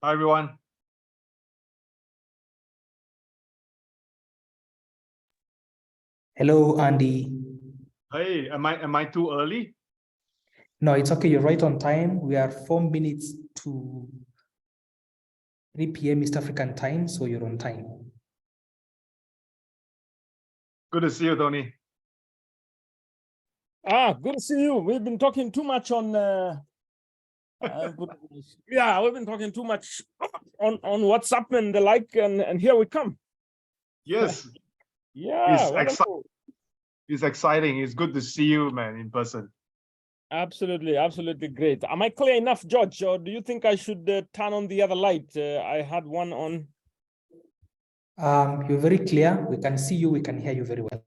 Hi, everyone. Hello, Andy. Hey, am I too early? No, it's okay. You're right on time. We are 4 minutes to 3 p.m. East African time, so you're on time. Good to see you, Tony. Good to see you. We've been talking too much on we've been talking too much on WhatsApp and the like, and here we come. Yes. Yeah, it's exciting. It's good to see you, man, in person. Absolutely great. Am I clear enough, George, or do you think I should turn on the other light? I had one on. You're very clear. We can see you. We can hear you very well.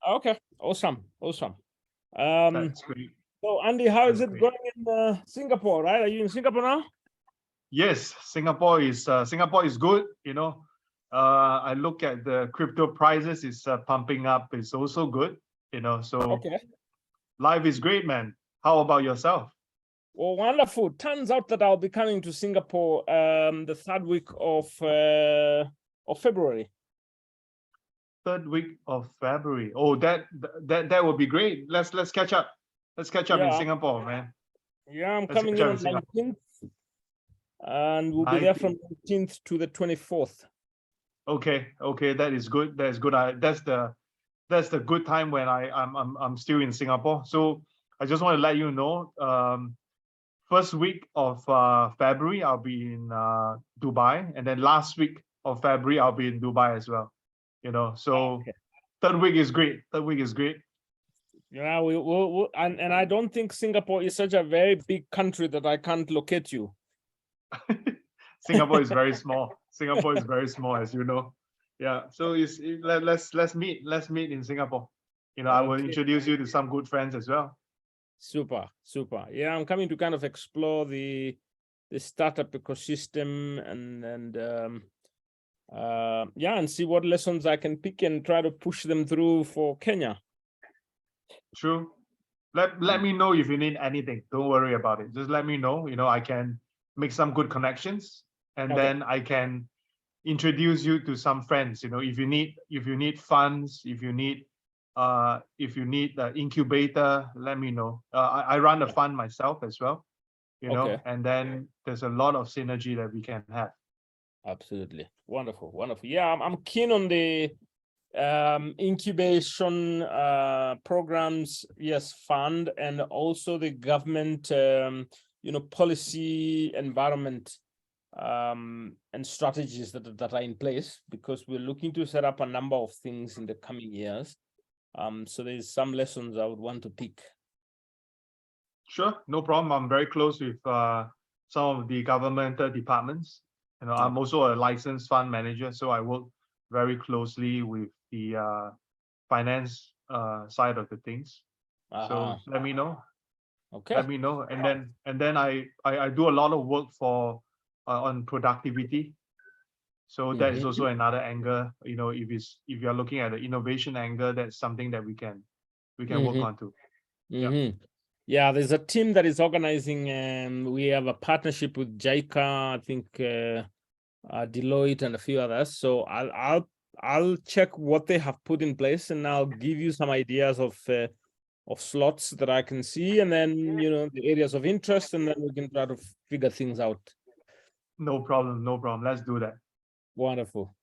Okay, awesome. That's great. So, Andy, how is it going in Singapore? Right? Are you in Singapore now? Yes, Singapore is good. You know, I look at the crypto prices. It's pumping up. It's also good. You know, so okay. Life is great, man. How about yourself? Well, wonderful. Turns out that I'll be coming to Singapore the third week of February. Third week of February. Oh, that would be great. Let's catch up. Let's catch up in Singapore, man. Yeah, I'm coming in on 19th, and we'll be there from 19th to the 24th. Okay, that is good. That is good. That's the good time when I'm still in Singapore. So I just want to let you know, first week of February I'll be in Dubai, and then last week of February I'll be in Dubai as well. You know, so third week is great. Yeah, and I don't think Singapore is such a very big country that I can't locate you. Singapore is very small. Singapore is very small, as you know. Yeah, so let's meet in Singapore. You know, I will introduce you to some good friends as well. Super. Yeah, I'm coming to kind of explore the startup ecosystem and see what lessons I can pick and try to push them through for Kenya. True. Let me know if you need anything. Don't worry about it. Just let me know. You know, I can make some good connections, and then I can introduce you to some friends. You know, if you need funds, if you need the incubator, let me know. I run a fund myself as well. You know, and then there's a lot of synergy that we can have. Absolutely. Wonderful. Yeah, I'm keen on the incubation programs, yes, fund, and also the government policy environment and strategies that are in place, because we're looking to set up a number of things in the coming years. So there's some lessons I would want to pick. Sure, no problem. I'm very close with some of the governmental departments. You know, I'm also a licensed fund manager, so I work very closely with the finance side of the things. So let me know. Let me know, and then I do a lot of work for on productivity. So that is also another angle. You know, if you're looking at the innovation angle, that's something that we can work on too. Yeah, there's a team that is organizing. We have a partnership with JICA, I think, Deloitte, and a few others. So I'll check what they have put in place, and I'll give you some ideas of slots that I can see, and then the areas of interest, and then we can try to figure things out. No problem. Let's do that. Wonderful.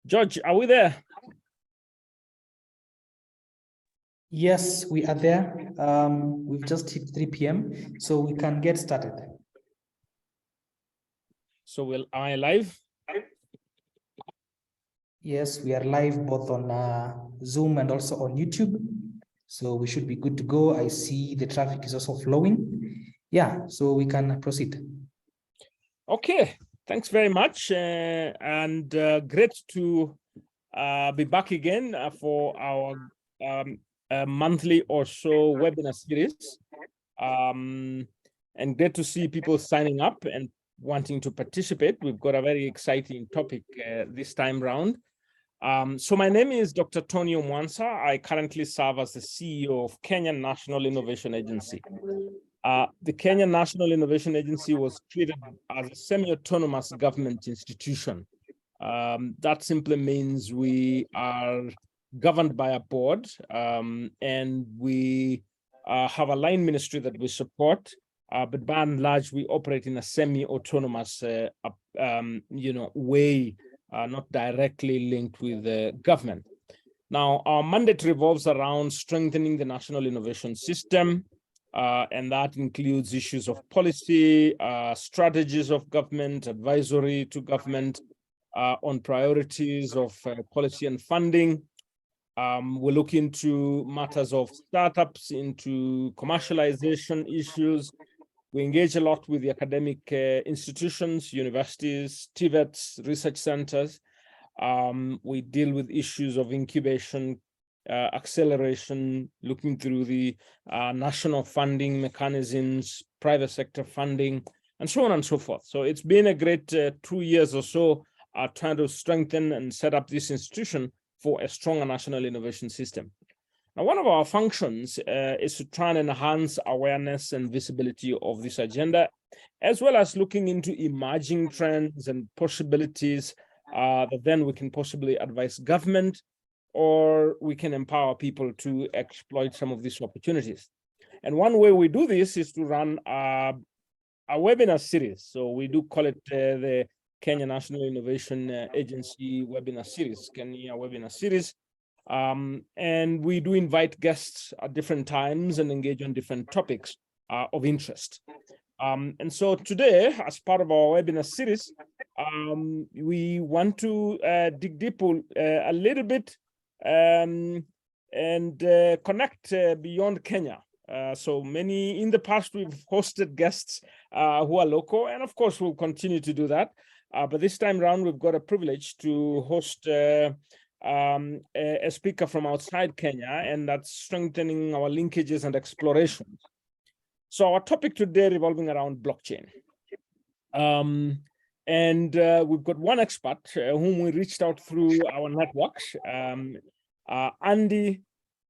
George, are we there? Yes, we are there. We've just hit 3 p.m., so we can get started. So am I live? Yes, we are live both on Zoom and also on YouTube. So we should be good to go. I see the traffic is also flowing. Yeah, so we can proceed. Okay, thanks very much. And great to be back again for our monthly or so webinar series. And great to see people signing up and wanting to participate. We've got a very exciting topic this time round. So my name is Dr. Tony Omwansa. I currently serve as the CEO of Kenyan National Innovation Agency. The Kenya National Innovation Agency was created as a semi-autonomous government institution. That simply means we are governed by a board, and we have a line ministry that we support, but by and large, we operate in a semi-autonomous way, not directly linked with the government. Now, our mandate revolves around strengthening the national innovation system, and that includes issues of policy, strategies of government, advisory to government on priorities of policy and funding. We look into matters of startups, into commercialization issues. We engage a lot with the academic institutions, universities, TVETs, research centers. We deal with issues of incubation, acceleration, looking through the national funding mechanisms, private sector funding, and so on and so forth. So it's been a great 2 years or so trying to strengthen and set up this institution for a stronger national innovation system. Now, one of our functions is to try and enhance awareness and visibility of this agenda, as well as looking into emerging trends and possibilities that then we can possibly advise government, or we can empower people to exploit some of these opportunities. And one way we do this is to run a webinar series. So we do call it the Kenya National Innovation Agency webinar series, Kenya webinar series. And we do invite guests at different times and engage on different topics of interest. And so today, as part of our webinar series, we want to dig deep a little bit and connect beyond Kenya. So many in the past, we've hosted guests who are local, and of course, we'll continue to do that. But this time around, we've got a privilege to host a speaker from outside Kenya, and that's strengthening our linkages and explorations. So our topic today revolving around blockchain. And we've got one expert whom we reached out through our networks, Andy,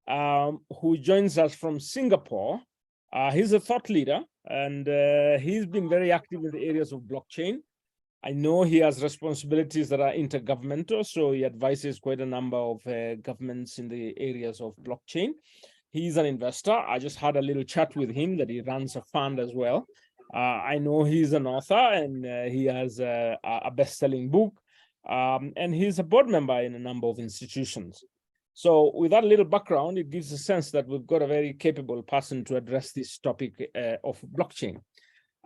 who joins us from Singapore. He's a thought leader, and he's been very active in the areas of blockchain. I know he has responsibilities that are intergovernmental, so he advises quite a number of governments in the areas of blockchain. He's an investor. I just had a little chat with him that he runs a fund as well. I know he's an author, and he has a best-selling book, and he's a board member in a number of institutions. So with that little background, it gives a sense that we've got a very capable person to address this topic of blockchain.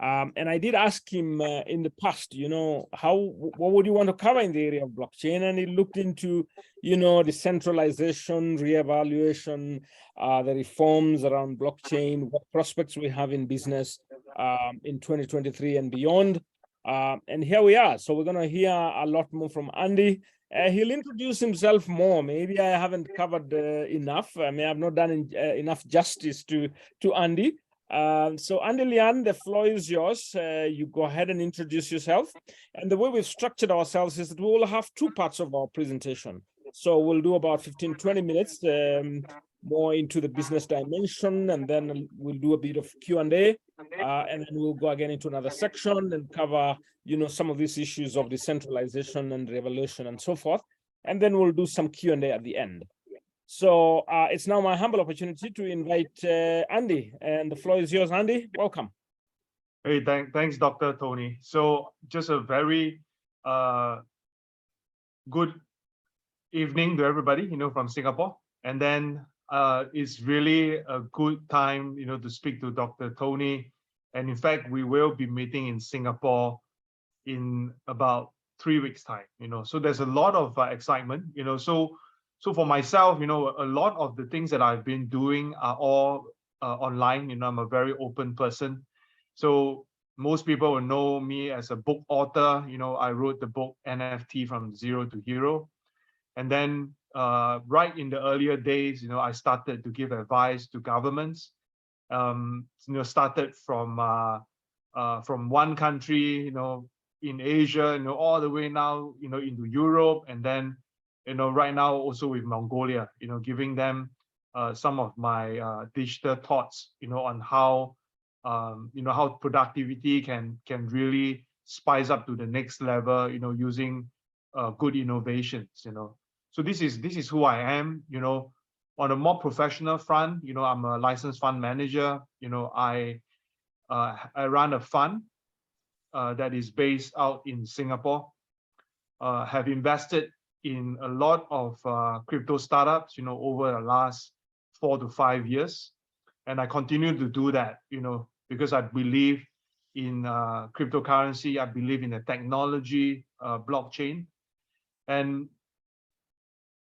And I did ask him in the past, what would you want to cover in the area of blockchain? And he looked into, decentralization, reevaluation, the reforms around blockchain, what prospects we have in business in 2023 and beyond. And here we are. So we're going to hear a lot more from Andy. He'll introduce himself more. Maybe I haven't covered enough. I may have not done enough justice to Andy. So Anndy Lian, the floor is yours. You go ahead and introduce yourself. And the way we've structured ourselves is that we will have two parts of our presentation. So we'll do about 15, 20 minutes more into the business dimension, and then we'll do a bit of Q&A, and then we'll go again into another section and cover, some of these issues of decentralization and revolution and so forth. And then we'll do some Q&A at the end. So it's now my humble opportunity to invite Andy, and the floor is yours, Andy. Welcome. Hey, thanks, Dr. Tony. So just a very good evening to everybody, from Singapore. And then it's really a good time, to speak to Dr. Tony. And in fact, we will be meeting in Singapore in about 3 weeks' time, So there's a lot of excitement, So for myself, a lot of the things that I've been doing are all online. I'm a very open person. So most people will know me as a book author. I wrote the book NFT from Zero to Hero. And then right in the earlier days, I started to give advice to governments. Started from one country, in Asia, all the way now, into Europe, and then right now also with Mongolia, giving them some of my digital thoughts, on how how productivity can really spice up to the next level, using good innovations, So this is who I am, On a more professional front, I'm a licensed fund manager. I run a fund that is based out in Singapore. Have invested in a lot of crypto startups, over the last 4 to 5 years, and I continue to do that, because I believe in cryptocurrency. I believe in the technology, blockchain, and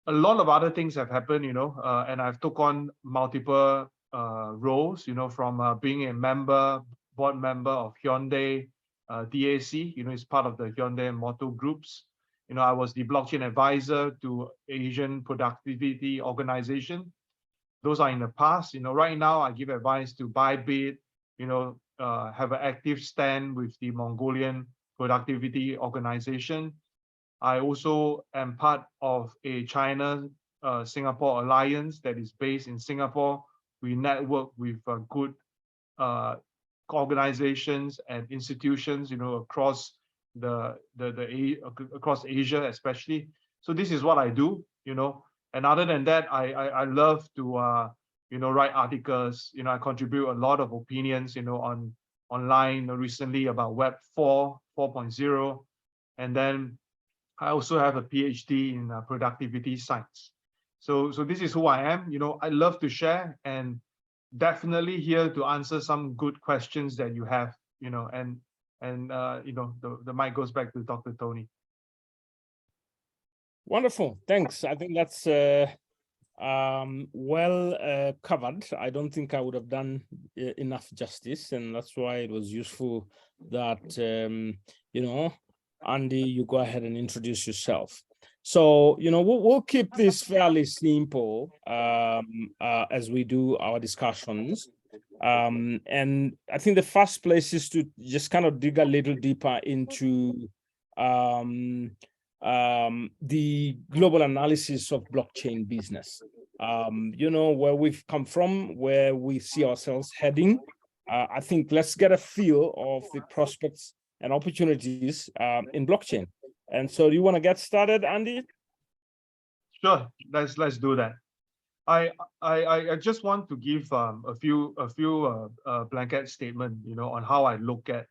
a lot of other things have happened, and I've took on multiple roles, from being a board member of Hyundai DAC, it's part of the Hyundai Motor Groups. I was the blockchain advisor to Asian Productivity Organization. Those are in the past. Right now I give advice to Bybit, have an active stand with the Mongolian Productivity Organization. I also am part of a China-Singapore alliance that is based in Singapore. We network with good organizations and institutions, across across Asia, especially. So this is what I do, And other than that, I love to write articles. I contribute a lot of opinions, online recently about Web 4.0, and then I also have a PhD in productivity science. So this is who I am. I love to share, and definitely here to answer some good questions that you have. The mic goes back to Dr. Tony. Wonderful, thanks. I think that's well covered. I don't think I would have done enough justice, and that's why it was useful that Andy, you go ahead and introduce yourself. So we'll keep this fairly simple as we do our discussions. And I think the first place is to just kind of dig a little deeper into the global analysis of blockchain business. Where we've come from, where we see ourselves heading. I think let's get a feel of the prospects and opportunities in blockchain. And so, do you want to get started, Andy? Sure, let's do that. I just want to give a few blanket statement, on how I look at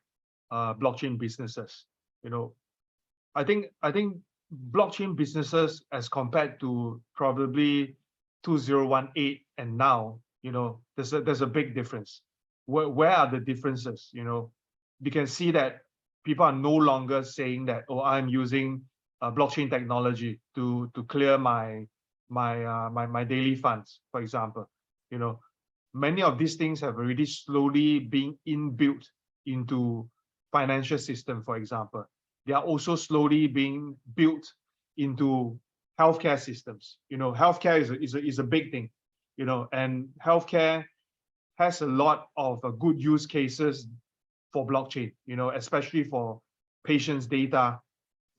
blockchain businesses. I think blockchain businesses, as compared to probably 2018 and now, there's a big difference. Where are the differences? You can see that people are no longer saying that, oh, I'm using blockchain technology to clear my daily funds, for example. Many of these things have already slowly been inbuilt into financial system, for example. They are also slowly being built into healthcare systems. Healthcare is a big thing, and healthcare has a lot of good use cases for blockchain, especially for patients' data,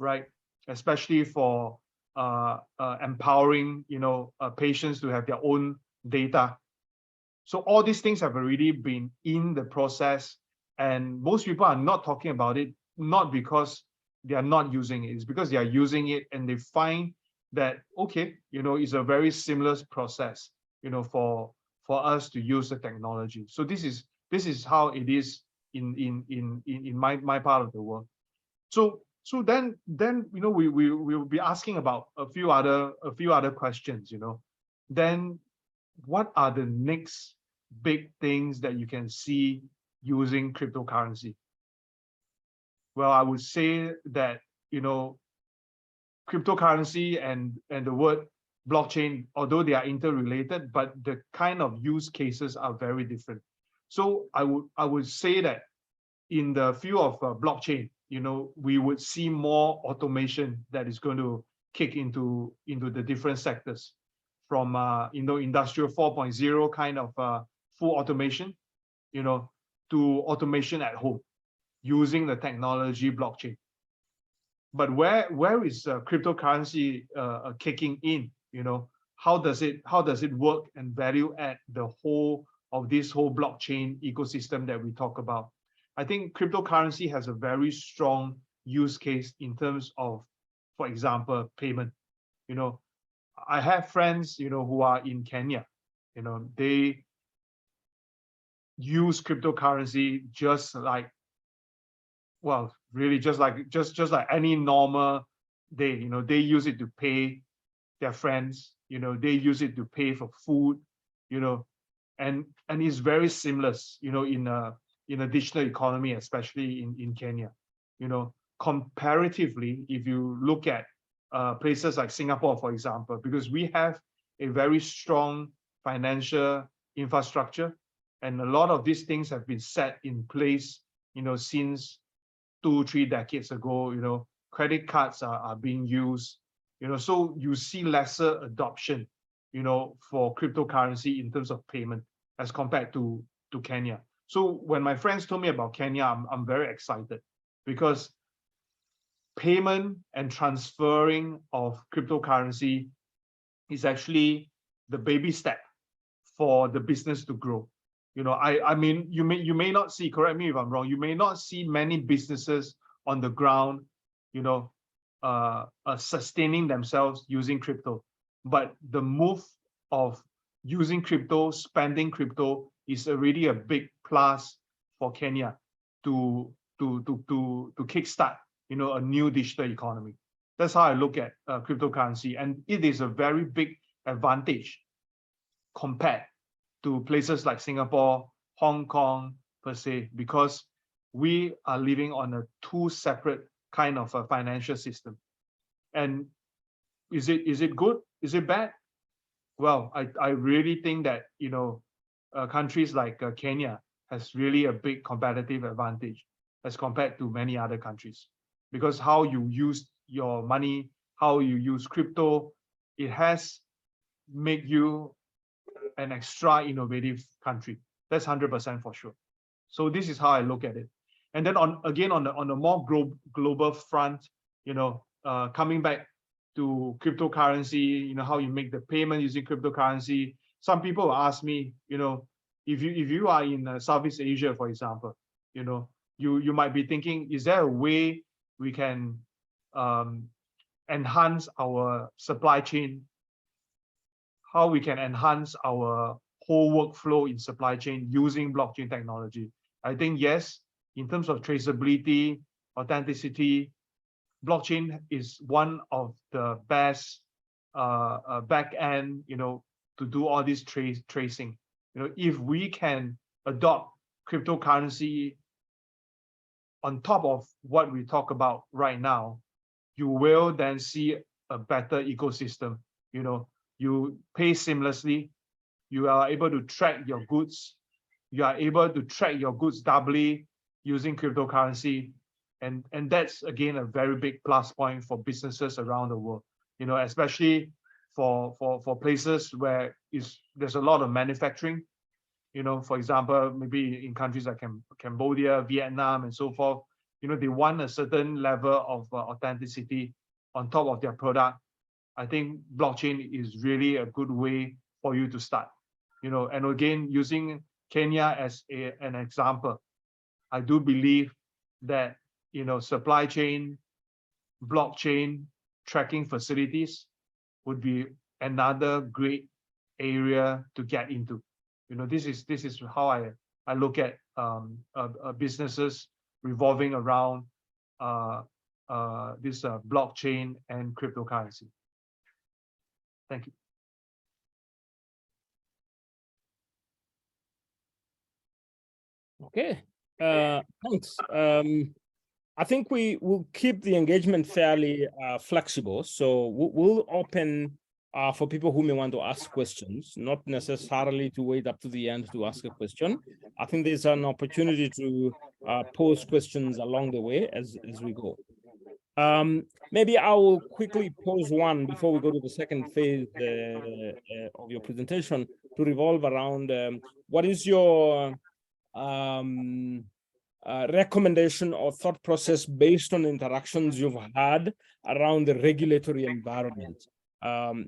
right? Especially for empowering, patients to have their own data. So all these things have already been in the process, and most people are not talking about it, not because they are not using it, it's because they are using it and they find that, okay, it's a very seamless process, for us to use the technology. So this is how it is in my part of the world. So then we will be asking about a few other questions. Then what are the next big things that you can see using cryptocurrency? Well, I would say that cryptocurrency and the word blockchain, although they are interrelated, but the kind of use cases are very different. So I would say that in the field of blockchain, we would see more automation that is going to kick into the different sectors, from industrial 4.0 kind of full automation, to automation at home using the technology blockchain. But where is cryptocurrency kicking in? How does it work and value add the whole of this whole blockchain ecosystem that we talk about. I think cryptocurrency has a very strong use case in terms of, for example, payment. You know, I have friends, you know, who are in Kenya. You know, they use cryptocurrency just like, well, really just like any normal day. You know, they use it to pay their friends. You know, they use it to pay for food. You know, and it's very seamless. You know, in a digital economy, especially in Kenya. You know, comparatively, if you look at places like Singapore, for example, because we have a very strong financial infrastructure, and a lot of these things have been set in place, you know, since 2-3 decades ago. You know, credit cards are being used, you know, so you see lesser adoption, you know, for cryptocurrency in terms of payment as compared to Kenya. So when my friends told me about Kenya, I'm very excited, because payment and transferring of cryptocurrency is actually the baby step for the business to grow. You know, I mean, you may not see, correct me if I'm wrong, you may not see many businesses on the ground, you know, sustaining themselves using crypto, but the move of using crypto, spending crypto is already a big plus for Kenya to kickstart, you know, a new digital economy. That's how I look at cryptocurrency, and it is a very big advantage compared to places like Singapore, Hong Kong per se, because we are living on a two separate kind of a financial system. And is it good? Is it bad? Well, I really think that, you know, countries like Kenya has really a big competitive advantage as compared to many other countries, because how you use your money, how you use crypto, it has made you an extra innovative country. That's 100% for sure. So this is how I look at it. And then on a more global front, you know, coming back to cryptocurrency, you know, how you make the payment using cryptocurrency. Some people ask me, you know, if you are in Southeast Asia, for example, you know, you might be thinking, is there a way we can enhance our supply chain? How we can enhance our whole workflow in supply chain using blockchain technology? I think yes, in terms of traceability, authenticity, blockchain is one of the best back end, you know, to do all this tracing. You know, if we can adopt cryptocurrency on top of what we talk about right now, you will then see a better ecosystem. You know, you pay seamlessly, you are able to track your goods, you are able to track your goods doubly using cryptocurrency. And that's again a very big plus point for businesses around the world, you know, especially for places where there's a lot of manufacturing. You know, for example, maybe in countries like Cambodia, Vietnam, and so forth, you know, they want a certain level of authenticity on top of their product. I think blockchain is really a good way for you to start. You know, and again, using Kenya as an example, I do believe that, you know, supply chain, blockchain tracking facilities would be another great area to get into. You know, this is how I look at businesses revolving around this blockchain and cryptocurrency. Thank you. Okay, thanks. I think we will keep the engagement fairly flexible. So we'll open for people who may want to ask questions, not necessarily to wait up to the end to ask a question. I think there's an opportunity to pose questions along the way as we go. Maybe I will quickly pose one before we go to the second phase of your presentation, to revolve around what is your recommendation or thought process based on interactions you've had around the regulatory environment.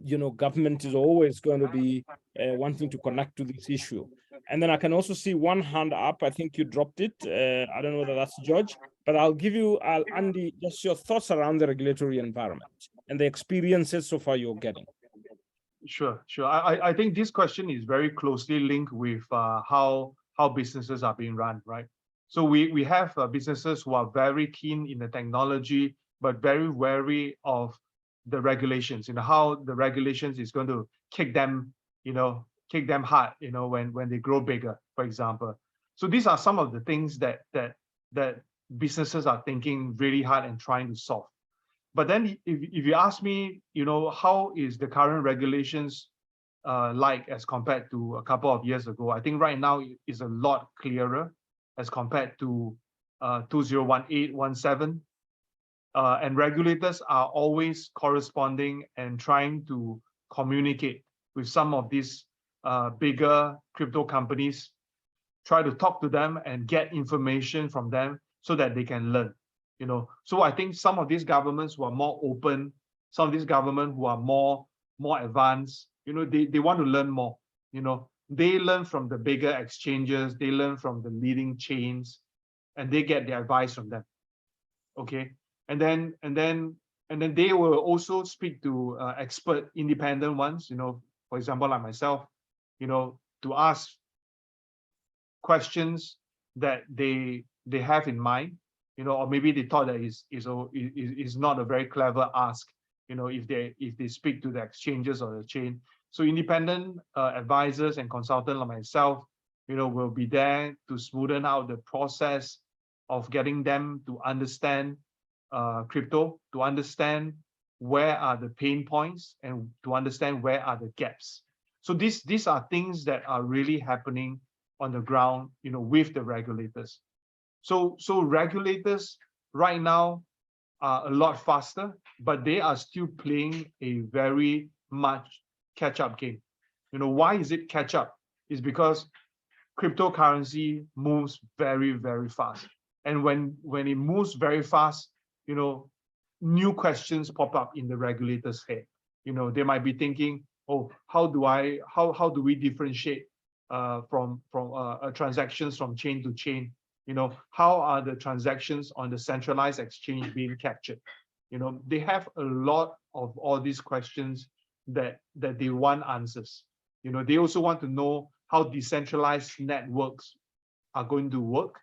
You know, government is always going to be wanting to connect to this issue. And then I can also see one hand up. I think you dropped it. I don't know whether that's George, but I'll give you, Andy, just your thoughts around the regulatory environment and the experiences so far you're getting. Sure. I think this question is very closely linked with how businesses are being run, right? So we have businesses who are very keen in the technology, but very wary of the regulations, how the regulations is going to kick them hard, when they grow bigger, for example. So these are some of the things that businesses are thinking really hard and trying to solve. But then if you ask me, how is the current regulations like as compared to a couple of years ago? I think right now it is a lot clearer as compared to 2018-17. And regulators are always corresponding and trying to communicate with some of these bigger crypto companies, try to talk to them and get information from them so that they can learn. So I think some of these governments who are more open, some of these governments who are more advanced, they want to learn more. They learn from the bigger exchanges, they learn from the leading chains, and they get their advice from them. Okay, and then they will also speak to expert, independent ones. For example, like myself, to ask questions that they have in mind. Or maybe they thought that is not a very clever ask, if they speak to the exchanges or the chain. So independent advisors and consultants like myself, will be there to smoothen out the process of getting them to understand crypto, to understand where are the pain points and to understand where are the gaps. So these are things that are really happening on the ground, with the regulators. So regulators right now are a lot faster, but they are still playing a very much catch-up game. Why is it catch-up? It's because cryptocurrency moves very, very fast. And when it moves very fast, new questions pop up in the regulator's head. They might be thinking, oh, how do we differentiate from transactions from chain to chain? How are the transactions on the centralized exchange being captured? They have a lot of all these questions that they want answers. They also want to know how decentralized networks are going to work.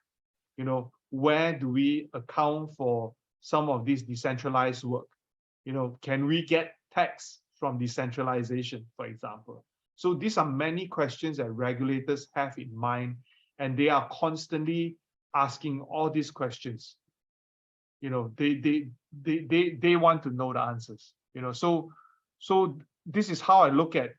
Where do we account for some of this decentralized work? Can we get tax from decentralization, for example? So these are many questions that regulators have in mind, and they are constantly asking all these questions. They want to know the answers. So this is how I look at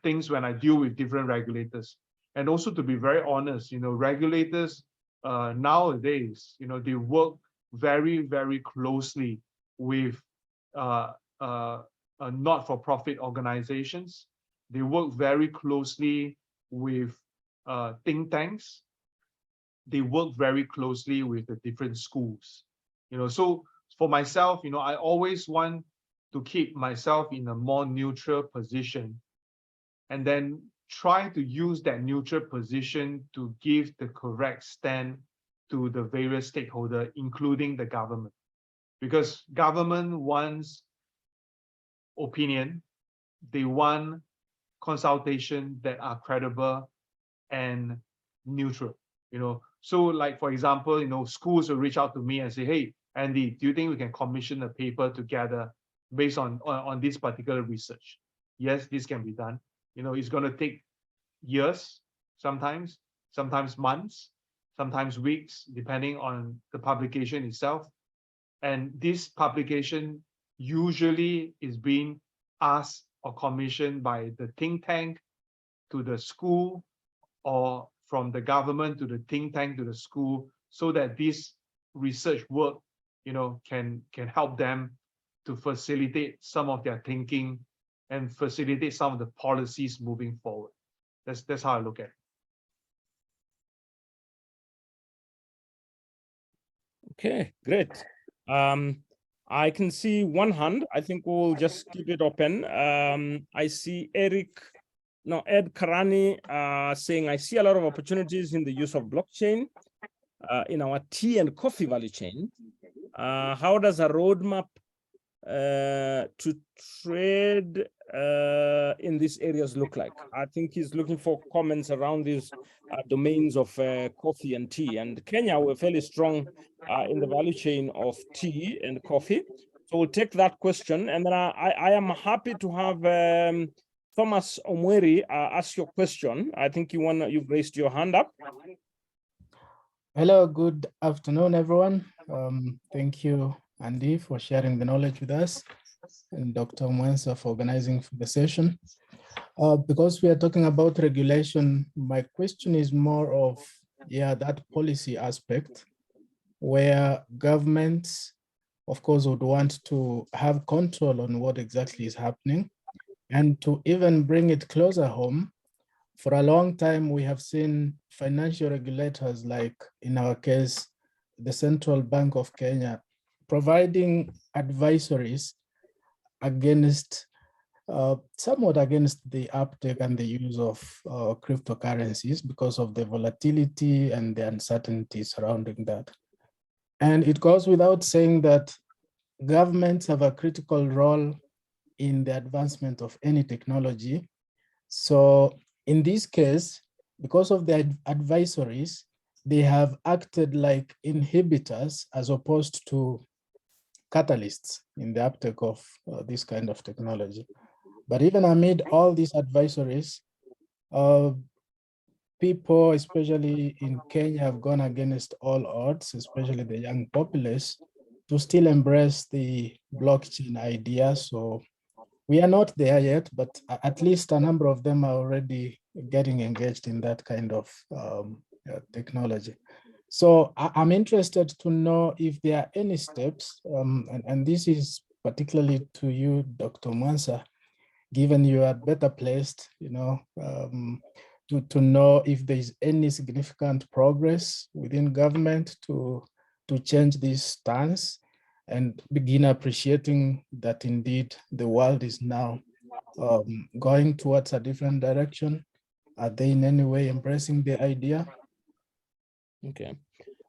things when I deal with different regulators. And also, to be very honest, regulators nowadays, they work very, very closely with not-for-profit organizations. They work very closely with think tanks. They work very closely with the different schools. So for myself, I always want to keep myself in a more neutral position, and then try to use that neutral position to give the correct stand to the various stakeholders, including the government. Because government wants opinion, they want consultation that are credible and neutral. So like, for example, schools will reach out to me and say, hey, Andy, do you think we can commission a paper together based on this particular research? Yes, this can be done. It's going to take years, sometimes months, sometimes weeks, depending on the publication itself. And this publication usually is being asked or commissioned by the think tank to the school, or from the government to the think tank to the school, so that this research work, can help them to facilitate some of their thinking and facilitate some of the policies moving forward. That's how I look at it. Okay, great. I can see one hand. I think we'll just keep it open. I see Eric Now, Ed Karani saying, I see a lot of opportunities in the use of blockchain in our tea and coffee value chain. How does a roadmap to trade in these areas look like? I think he's looking for comments around these domains of coffee and tea. And Kenya, we're fairly strong in the value chain of tea and coffee. So we'll take that question. And then I am happy to have Thomas Omweri ask your question. I think you've raised your hand up. Hello, good afternoon, everyone. Thank you, Andy, for sharing the knowledge with us, and Dr. Mwensa for organizing the session. Because we are talking about regulation, my question is more of, that policy aspect, where governments, of course, would want to have control on what exactly is happening. And to even bring it closer home, for a long time, we have seen financial regulators, like in our case, the Central Bank of Kenya, providing advisories against, somewhat against the uptake and the use of cryptocurrencies because of the volatility and the uncertainty surrounding that. And it goes without saying that governments have a critical role in the advancement of any technology. So in this case, because of the advisories, they have acted like inhibitors as opposed to catalysts in the uptake of this kind of technology. But even amid all these advisories, people, especially in Kenya, have gone against all odds, especially the young populace, to still embrace the blockchain idea. So we are not there yet, but at least a number of them are already getting engaged in that kind of technology. So I'm interested to know if there are any steps, and this is particularly to you, Dr. Mwansa, given you are better placed, to know if there is any significant progress within government to change this stance and begin appreciating that indeed the world is now going towards a different direction. Are they in any way embracing the idea? Okay.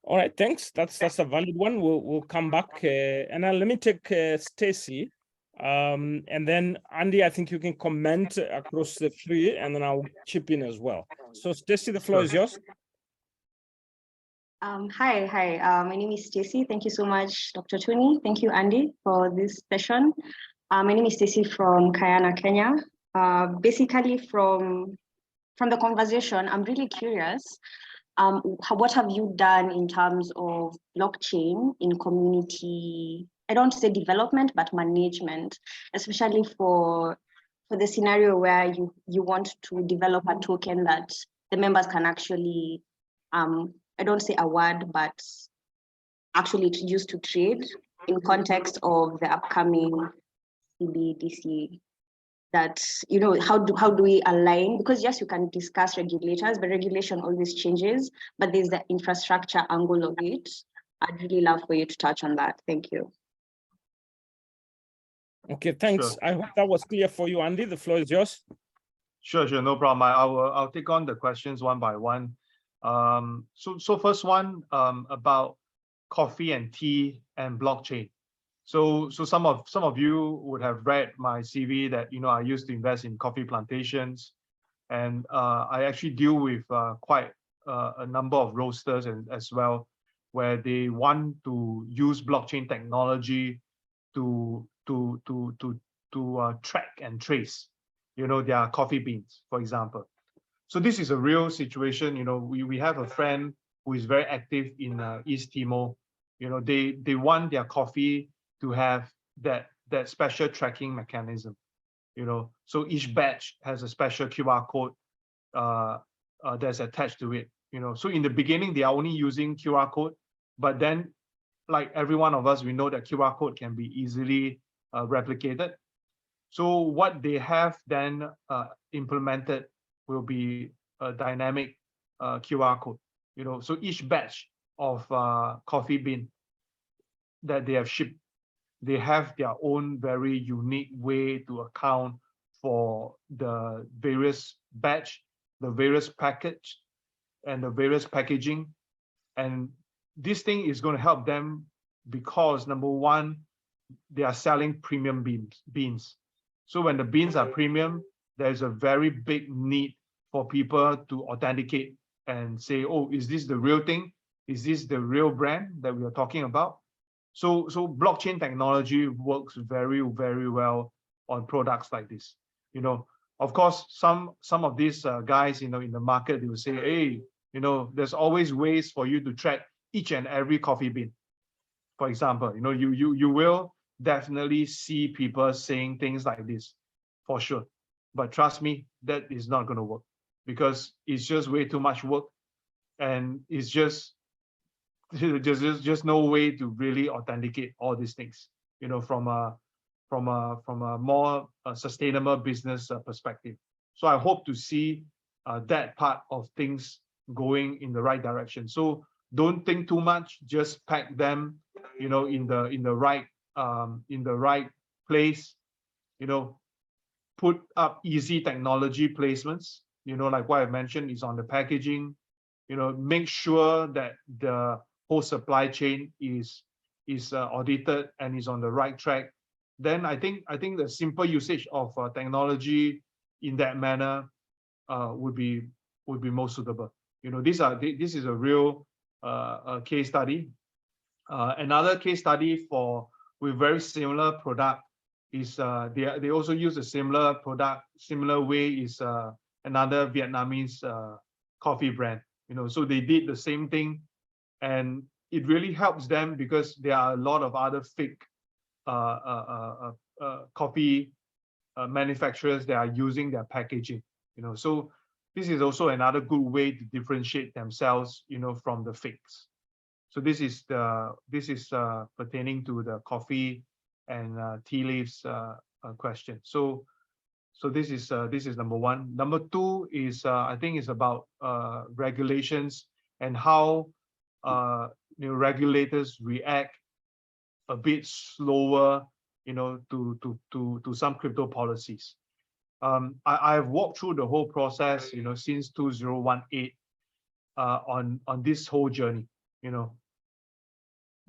All right, thanks. That's a valid one. We'll come back. And now let me take Stacy. And then Andy, I think you can comment across the three, and then I'll chip in as well. So Stacy, the floor is yours. Hi. My name is Stacy. Thank you so much, Dr. Tony. Thank you, Andy, for this session. My name is Stacy from Kayana, Kenya. Basically, from the conversation, I'm really curious. What have you done in terms of blockchain in community? I don't say development, but management, especially for the scenario where you want to develop a token that the members can actually I don't say award, but actually it's used to trade in context of the upcoming CBDC. That, how do we align? Because yes, you can discuss regulators, but regulation always changes, but there's the infrastructure angle of it. I'd really love for you to touch on that. Thank you. Okay, thanks. Sure. I hope that was clear for you, Andy. The floor is yours. Sure, no problem. I'll take on the questions one by one. So first one about coffee and tea and blockchain. So some of you would have read my CV that I used to invest in coffee plantations, and I actually deal with quite a number of roasters and as well, where they want to use blockchain technology to track and trace, their coffee beans, for example. So this is a real situation. We have a friend who is very active in East Timor. They want their coffee to have that special tracking mechanism. So each batch has a special QR code that's attached to it. So in the beginning they are only using QR code, but then, like every one of us, we know that QR code can be easily replicated. So what they have then implemented will be a dynamic QR code. So each batch of coffee bean that they have shipped, they have their own very unique way to account for the various batch, the various package, and the various packaging. And this thing is going to help them because number one, they are selling premium beans. So when the beans are premium, there's a very big need for people to authenticate and say, oh, is this the real thing? Is this the real brand that we are talking about? So blockchain technology works very, very well on products like this. You know, of course, some of these guys, you know, in the market, they will say, hey, you know, there's always ways for you to track each and every coffee bean. For example, you know, you will definitely see people saying things like this, for sure. But trust me, that is not going to work because it's just way too much work, and it's just no way to really authenticate all these things, you know, from a more sustainable business perspective. So I hope to see that part of things going in the right direction. So don't think too much, just pack them, you know, in the right place, you know, put up easy technology placements, you know, like what I mentioned is on the packaging, you know, make sure that the whole supply chain is audited and is on the right track. Then I think the simple usage of technology in that manner would be most suitable. You know, this is a real case study. Another case study with very similar product is they also use a similar product, similar way is another Vietnamese coffee brand. You know, so they did the same thing, and it really helps them because there are a lot of other fake coffee manufacturers that are using their packaging. You know, so this is also another good way to differentiate themselves, you know, from the fakes. So this is pertaining to the coffee and tea leaves question. So this is number one. Number two is I think it's about regulations and how you know, regulators react a bit slower, you know, to some crypto policies. I've walked through the whole process, you know, since 2018 on this whole journey. You know,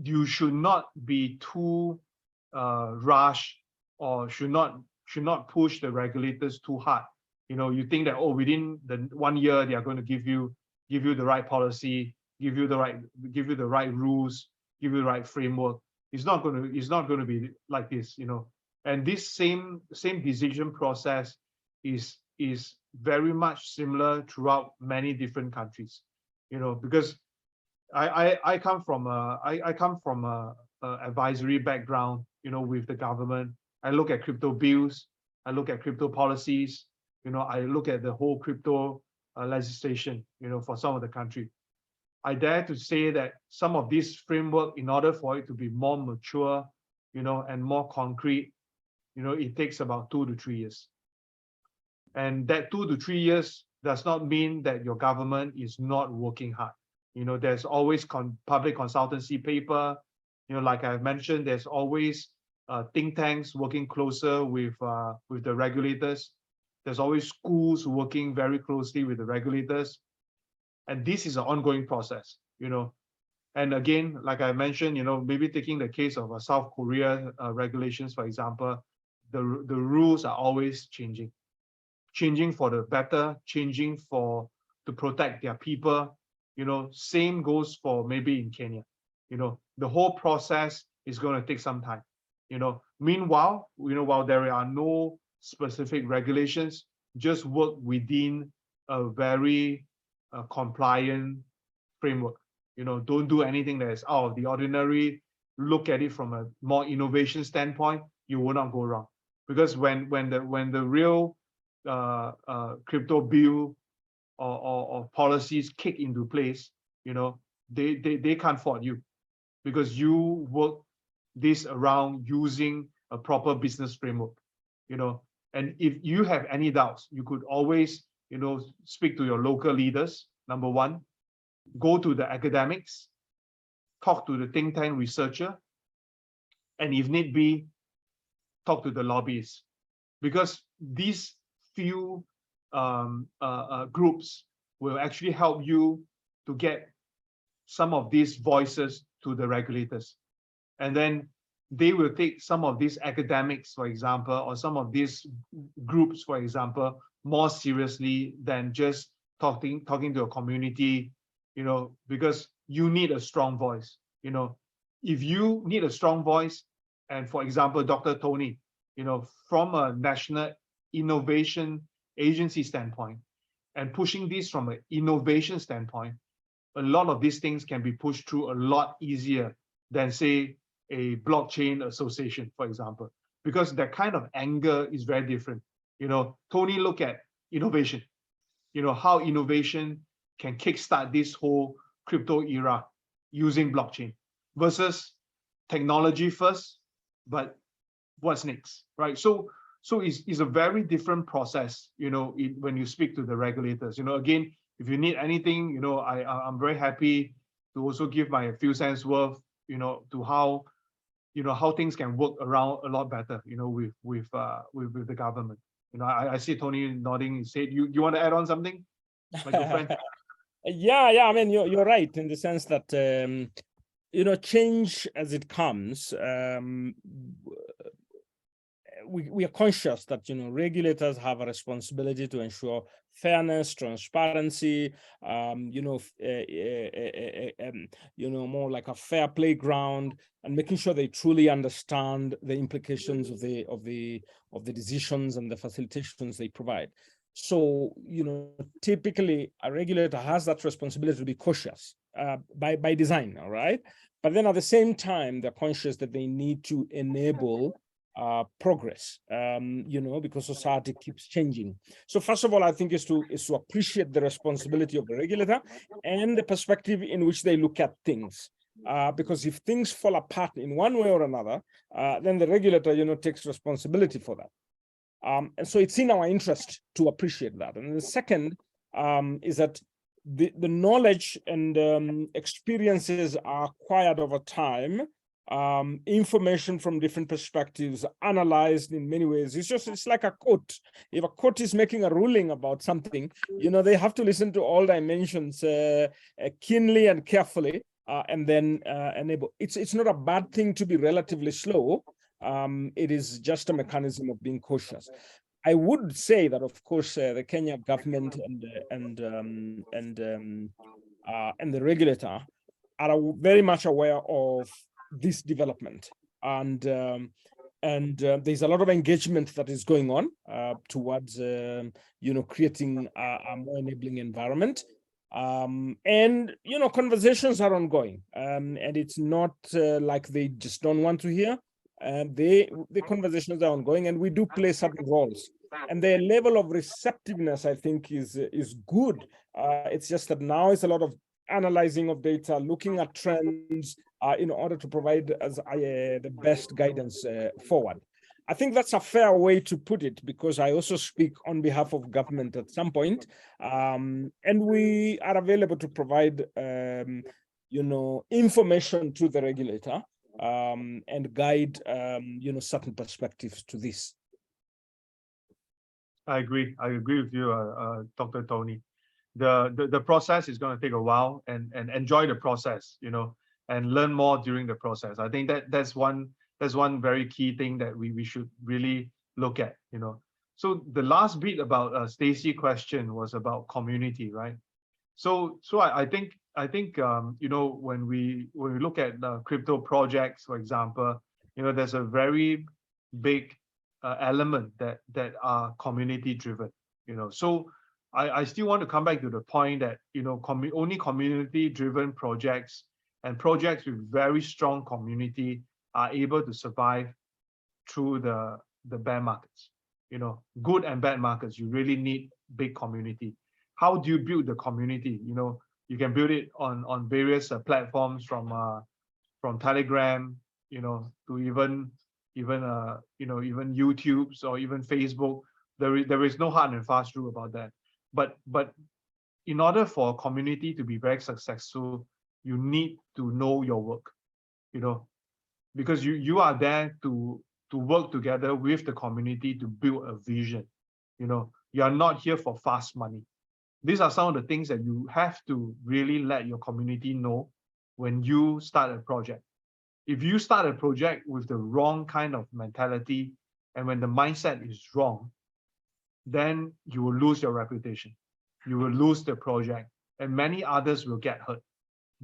you should not be too rushed, or should not push the regulators too hard. You know, you think that, oh, within the 1 year they are going to give you the right policy, give you the right rules, give you the right framework. It's not going to be like this, you know. And this same decision process is very much similar throughout many different countries, you know, because I come from a advisory background, you know, with the government. I look at crypto bills, I look at crypto policies, you know, I look at the whole crypto legislation, you know, for some of the country. I dare to say that some of this framework, in order for it to be more mature, you know, and more concrete, you know, it takes about 2 to 3 years. And that 2 to 3 years does not mean that your government is not working hard. You know, there's always public consultancy paper, you know, like I've mentioned, there's always think tanks working closer with the regulators. There's always schools working very closely with the regulators. And this is an ongoing process, you know. And again, like I mentioned, you know, maybe taking the case of South Korea regulations, for example, the rules are always changing for the better, changing to protect their people. You know, same goes for maybe in Kenya. You know, the whole process is going to take some time. You know, meanwhile, you know, while there are no specific regulations, just work within a very compliant framework. You know, don't do anything that is out of the ordinary. Look at it from a more innovation standpoint. You will not go wrong, because when the real crypto bill or policies kick into place, you know, they can't fault you, because you work this around using a proper business framework. You know, and if you have any doubts, you could always, you know, speak to your local leaders, number one, go to the academics, talk to the think tank researcher, and if need be, talk to the lobbyists. because these few groups will actually help you to get some of these voices to the regulators. And then they will take some of these academics, for example, or some of these groups, for example, more seriously than just talking to a community, because you need a strong voice. If you need a strong voice, and for example, Dr. Tony, from a national innovation agency standpoint, and pushing this from an innovation standpoint, a lot of these things can be pushed through a lot easier than, say, a blockchain association, for example, because that kind of anger is very different. Tony, look at innovation, how innovation can kickstart this whole crypto era using blockchain versus technology first, but what's next, right? So it's a very different process, when you speak to the regulators. Again, if you need anything, I'm very happy to also give my few cents worth, to how things can work around a lot better, with the government. I see Tony nodding his head. You want to add on something, my good friend? Yeah. I mean, you're right in the sense that change as it comes. We are conscious that regulators have a responsibility to ensure fairness, transparency, more like a fair playground, and making sure they truly understand the implications of the decisions and the facilitations they provide. So typically a regulator has that responsibility to be cautious by design, all right? But then at the same time, they're conscious that they need to enable progress, because society keeps changing. So first of all, I think is to appreciate the responsibility of the regulator and the perspective in which they look at things. Because if things fall apart in one way or another, then the regulator, takes responsibility for that. And so it's in our interest to appreciate that. And the second is that the knowledge and experiences are acquired over time. Information from different perspectives, analyzed in many ways. It's like a court. If a court is making a ruling about something, they have to listen to all dimensions keenly and carefully, and then enable. It's not a bad thing to be relatively slow. It is just a mechanism of being cautious. I would say that, of course, the Kenya government and the regulator are very much aware of this development, and there's a lot of engagement that is going on towards creating a more enabling environment, and conversations are ongoing, and it's not like they just don't want to hear. The conversations are ongoing, and we do play certain roles, and the level of receptiveness, I think, is good. It's just that now it's a lot of analyzing of data, looking at trends in order to provide as the best guidance forward. I think that's a fair way to put it, because I also speak on behalf of government at some point, and we are available to provide information to the regulator and guide certain perspectives to this. I agree with you, Dr. Tony. The process is going to take a while, and enjoy the process, and learn more during the process. I think that's one very key thing that we should really look at. So the last bit about Stacy question was about community, right? So I think when we look at crypto projects, for example, there's a very big element that are community driven. So I still want to come back to the point that only community driven projects and projects with very strong community are able to survive through the bear markets. Good and bad markets, you really need big community. How do you build the community? You can build it on various platforms, from Telegram, to even YouTube's or even Facebook. There is no hard and fast rule about that. But in order for a community to be very successful, you need to know your work, because you are there to to work together with the community to build a vision. You know, you are not here for fast money. These are some of the things that you have to really let your community know when you start a project. If you start a project with the wrong kind of mentality, and when the mindset is wrong, then you will lose your reputation. You will lose the project, and many others will get hurt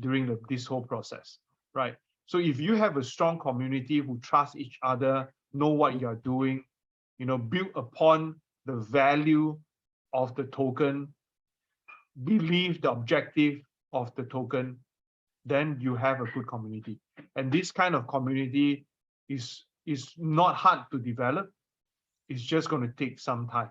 during this whole process, right? So if you have a strong community who trust each other, know what you're doing, you know, build upon the value of the token, believe the objective of the token, then you have a good community. And this kind of community is not hard to develop. It's just going to take some time.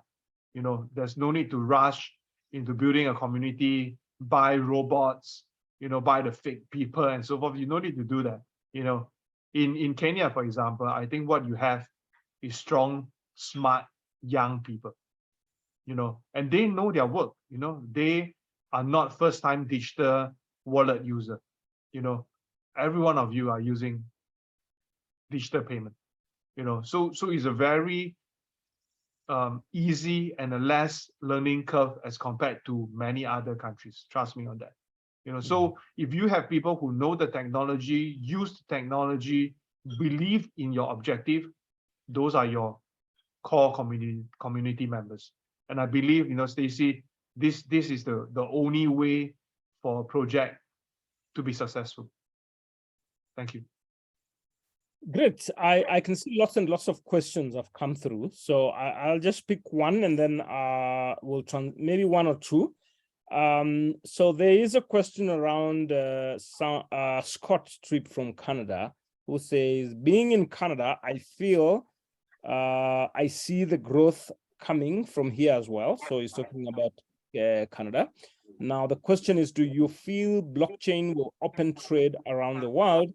You know, there's no need to rush into building a community, buy robots, you know, buy the fake people and so forth. You don't need to do that. You know, in Kenya, for example, I think what you have is strong, smart, young people, you know, and they know their work. You know, they are not first-time digital wallet user. You know, every one of you are using digital payment. You know, so it's a very easy and a less learning curve as compared to many other countries. Trust me on that. You know, so if you have people who know the technology, use the technology, believe in your objective, those are your core community members. And I believe, you know, Stacey, this is the only way for a project to be successful. Thank you. Great. I can see lots and lots of questions have come through. So I'll just pick one and then we'll maybe one or two. So there is a question around Scott Tripp from Canada, who says, being in Canada, I feel I see the growth coming from here as well. So he's talking about Canada. Now, the question is, do you feel blockchain will open trade around the world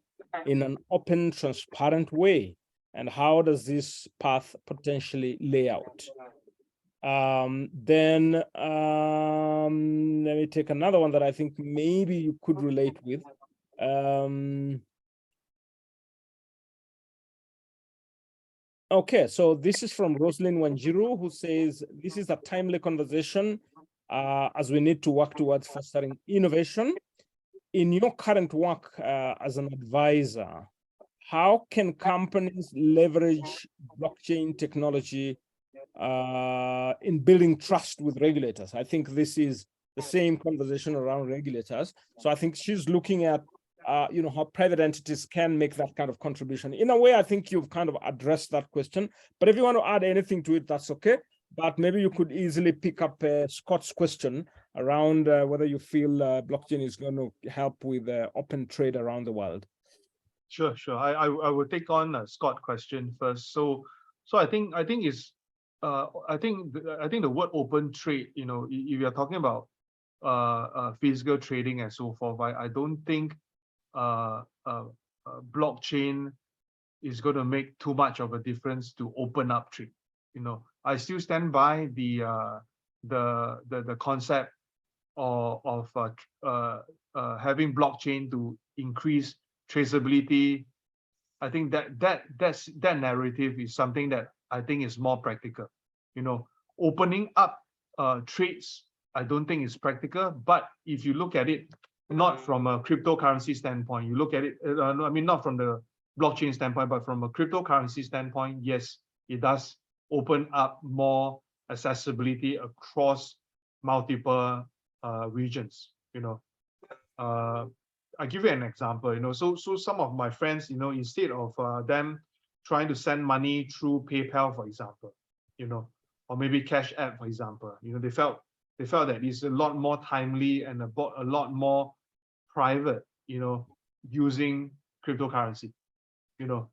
in an open, transparent way? And how does this path potentially lay out? Then let me take another one that I think maybe you could relate with. Okay, so this is from Rosalind Wanjiru, who says, this is a timely conversation as we need to work towards fostering innovation. In your current work as an advisor, how can companies leverage blockchain technology in building trust with regulators? I think this is the same conversation around regulators. So I think she's looking at you know, how private entities can make that kind of contribution. In a way, I think you've kind of addressed that question, but if you want to add anything to it, that's okay. But maybe you could easily pick up Scott's question around whether you feel blockchain is going to help with open trade around the world. Sure. I will take on Scott's question first. So I think it's I think the word open trade, you know, if you're talking about physical trading and so forth, I don't think blockchain is going to make too much of a difference to open up trade. You know, I still stand by the concept of having blockchain to increase traceability. I think that narrative is something that I think is more practical. You know, opening up trades, I don't think is practical. But if you look at it, not from a cryptocurrency standpoint, you look at it, I mean, not from the blockchain standpoint, but from a cryptocurrency standpoint, yes, it does open up more accessibility across multiple regions. You know, I'll give you an example. You know, so some of my friends, you know, instead of them trying to send money through PayPal, for example, you know, or maybe Cash App, for example, you know, they felt that it's a lot more timely and a lot more private, you know, using cryptocurrency, you know,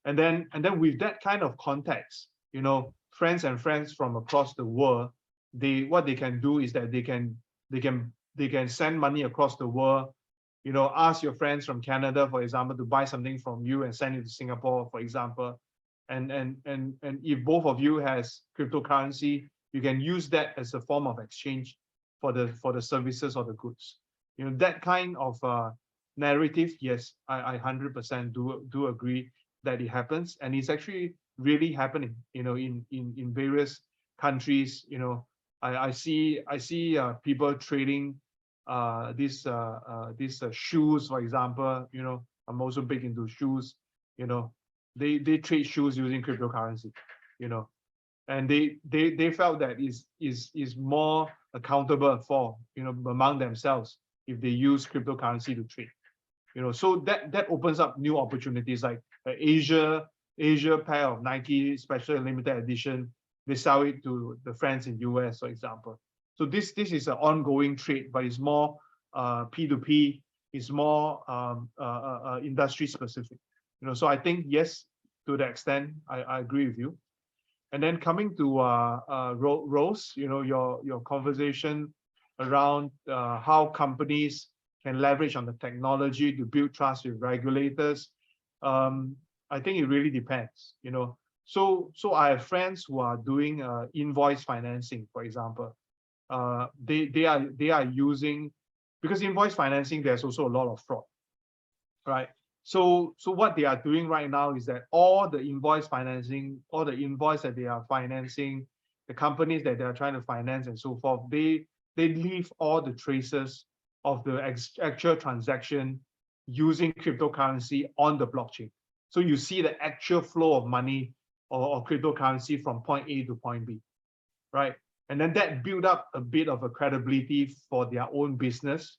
and then with that kind of context, you know, friends from across the world, what they can do is that they can send money across the world. You know, ask your friends from Canada, for example, to buy something from you and send it to Singapore, for example, and if both of you has cryptocurrency, you can use that as a form of exchange for the services or the goods. You know, that kind of narrative, yes, I 100% do agree that it happens, and it's actually really happening, in various countries. I see people trading these shoes, for example. I'm also big into shoes. They trade shoes using cryptocurrency. And they felt that is more accountable for among themselves if they use cryptocurrency to trade. So that opens up new opportunities, like Asia pair of Nike special limited edition. They sell it to the friends in US, for example. So this is an ongoing trade, but it's more P2P. It's more industry specific. So I think yes, to the extent I agree with you. And then coming to Rose, your conversation around how companies can leverage on the technology to build trust with regulators. I think it really depends. So I have friends who are doing invoice financing, for example. They are using, because invoice financing, there's also a lot of fraud, right? So what they are doing right now is that all the invoice financing, all the invoice that they are financing, the companies that they are trying to finance and so forth, they leave all the traces of the actual transaction using cryptocurrency on the blockchain. So you see the actual flow of money or cryptocurrency from point A to point B, right? And then that build up a bit of a credibility for their own business.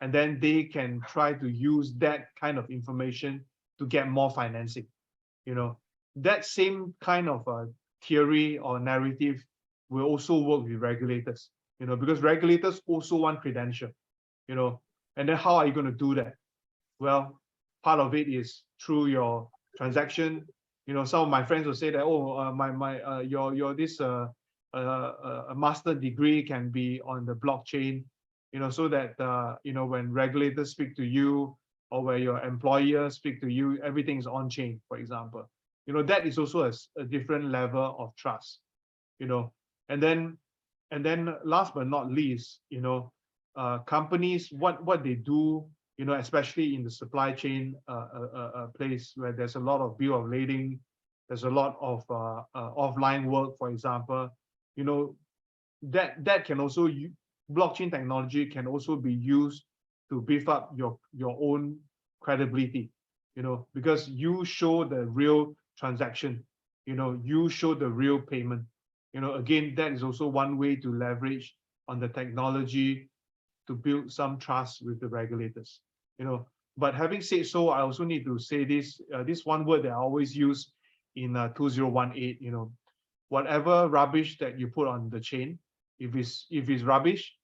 And then they can try to use that kind of information to get more financing. That same kind of theory or narrative will also work with regulators, because regulators also want credential, and then how are you going to do that? Well, part of it is through your transaction. Some of my friends will say that, oh, your this a master degree can be on the blockchain, so that when regulators speak to you or where your employer speak to you, everything is on chain, for example. That is also a different level of trust. And then last but not least, companies, what they do, especially in the supply chain place where there's a lot of bill of lading, there's a lot of offline work, for example. That can also, blockchain technology can also be used to beef up your own credibility, because you show the real transaction, you show the real payment. Again, that is also one way to leverage on the technology to build some trust with the regulators. But having said so, I also need to say this one word that I always use in 2018. Whatever rubbish that you put on the chain, if it's rubbish,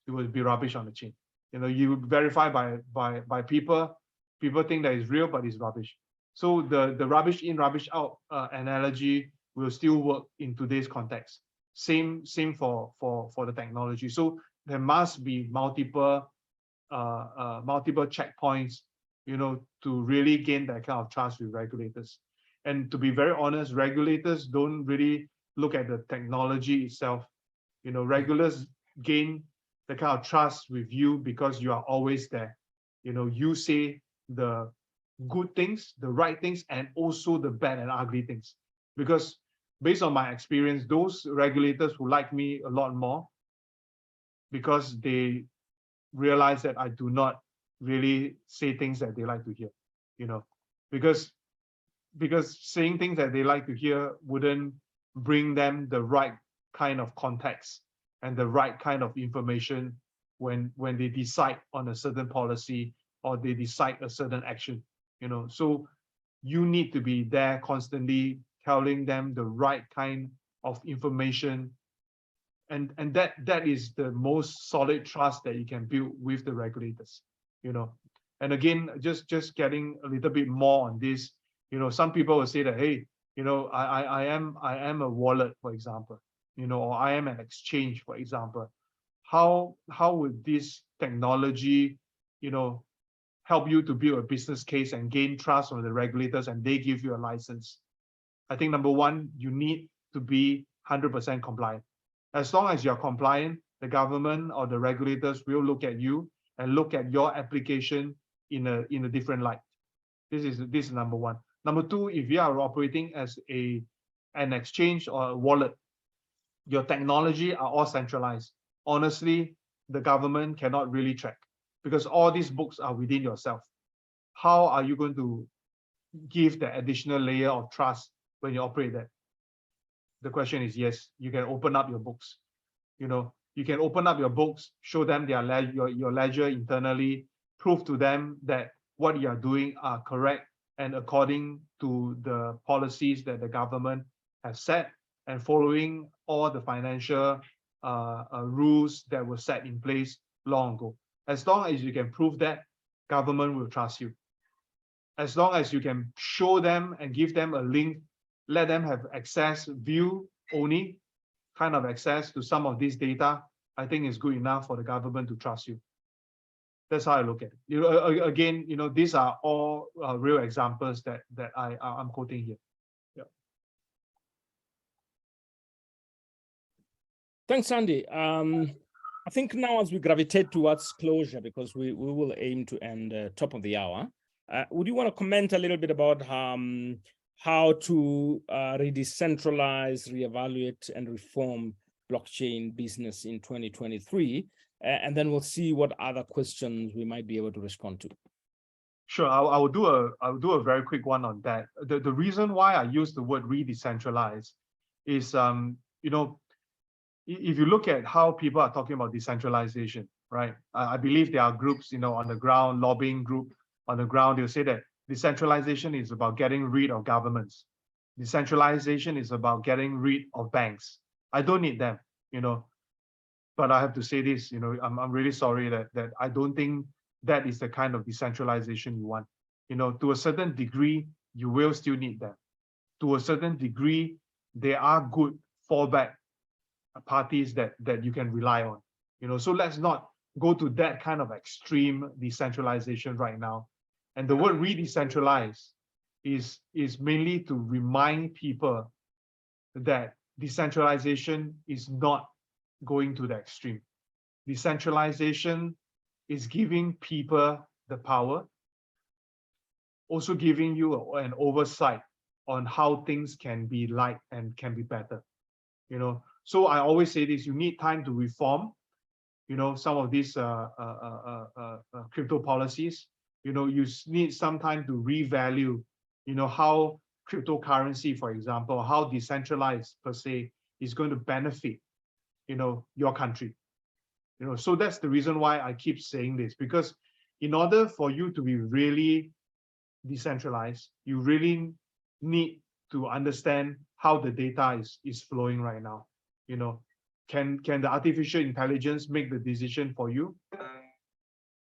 it will be rubbish on the chain. You verify by people think that it's real, but it's rubbish. So the rubbish in, rubbish out analogy will still work in today's context. Same for the technology. So there must be multiple checkpoints, to really gain that kind of trust with regulators. And to be very honest, regulators don't really look at the technology itself. Regulators gain the kind of trust with you because you are always there. You say the good things, the right things, and also the bad and ugly things. Because based on my experience, those regulators who like me a lot more, because they realize that I do not really say things that they like to hear, because saying things that they like to hear wouldn't bring them the right kind of context and the right kind of information when they decide on a certain policy or they decide a certain action. So you need to be there constantly telling them the right kind of information, and that is the most solid trust that you can build with the regulators. And again, just getting a little bit more on this, some people will say that, hey, I am a wallet, for example, or I am an exchange, for example. How would this technology, help you to build a business case and gain trust from the regulators and they give you a license? I think number one, you need to be 100% compliant. As long as you're compliant, the government or the regulators will look at you and look at your application in a different light. This is number one. Number two, if you are operating as a an exchange or a wallet, your technology are all centralized. Honestly, the government cannot really track because all these books are within yourself. How are you going to give the additional layer of trust when you operate that? The question is yes, you can open up your books. You can open up your books, show them your ledger internally, prove to them that what you are doing are correct and according to the policies that the government has set and following all the financial rules that were set in place long ago. As long as you can prove that, government will trust you. As long as you can show them and give them a link, let them have access, view only kind of access to some of this data, I think is good enough for the government to trust you. That's how I look at it. Again, these are all real examples that I'm quoting here. Yeah. Thanks, Andy. I think now as we gravitate towards closure, because we will aim to end top of the hour, would you want to comment a little bit about how to redecentralize, reevaluate, and reform blockchain business in 2023? And then we'll see what other questions we might be able to respond to. Sure, I will do a very quick one on that. The reason why I use the word redecentralize is, if you look at how people are talking about decentralization, right? I believe there are groups, on the ground, lobbying group on the ground, they'll say that decentralization is about getting rid of governments. Decentralization is about getting rid of banks. I don't need them, but I have to say this, I'm really sorry that I don't think that is the kind of decentralization you want. To a certain degree, you will still need them. To a certain degree, there are good fallback parties that you can rely on. So let's not go to that kind of extreme decentralization right now. And the word redecentralize is mainly to remind people that decentralization is not going to the extreme. Decentralization is giving people the power, also giving you an oversight on how things can be like and can be better. So I always say this: you need time to reform, some of these crypto policies. You need some time to revalue, how cryptocurrency, for example, how decentralized per se is going to benefit, your country. So that's the reason why I keep saying this, because in order for you to be really decentralized, you really need to understand how the data is flowing right now. Can the artificial intelligence make the decision for you?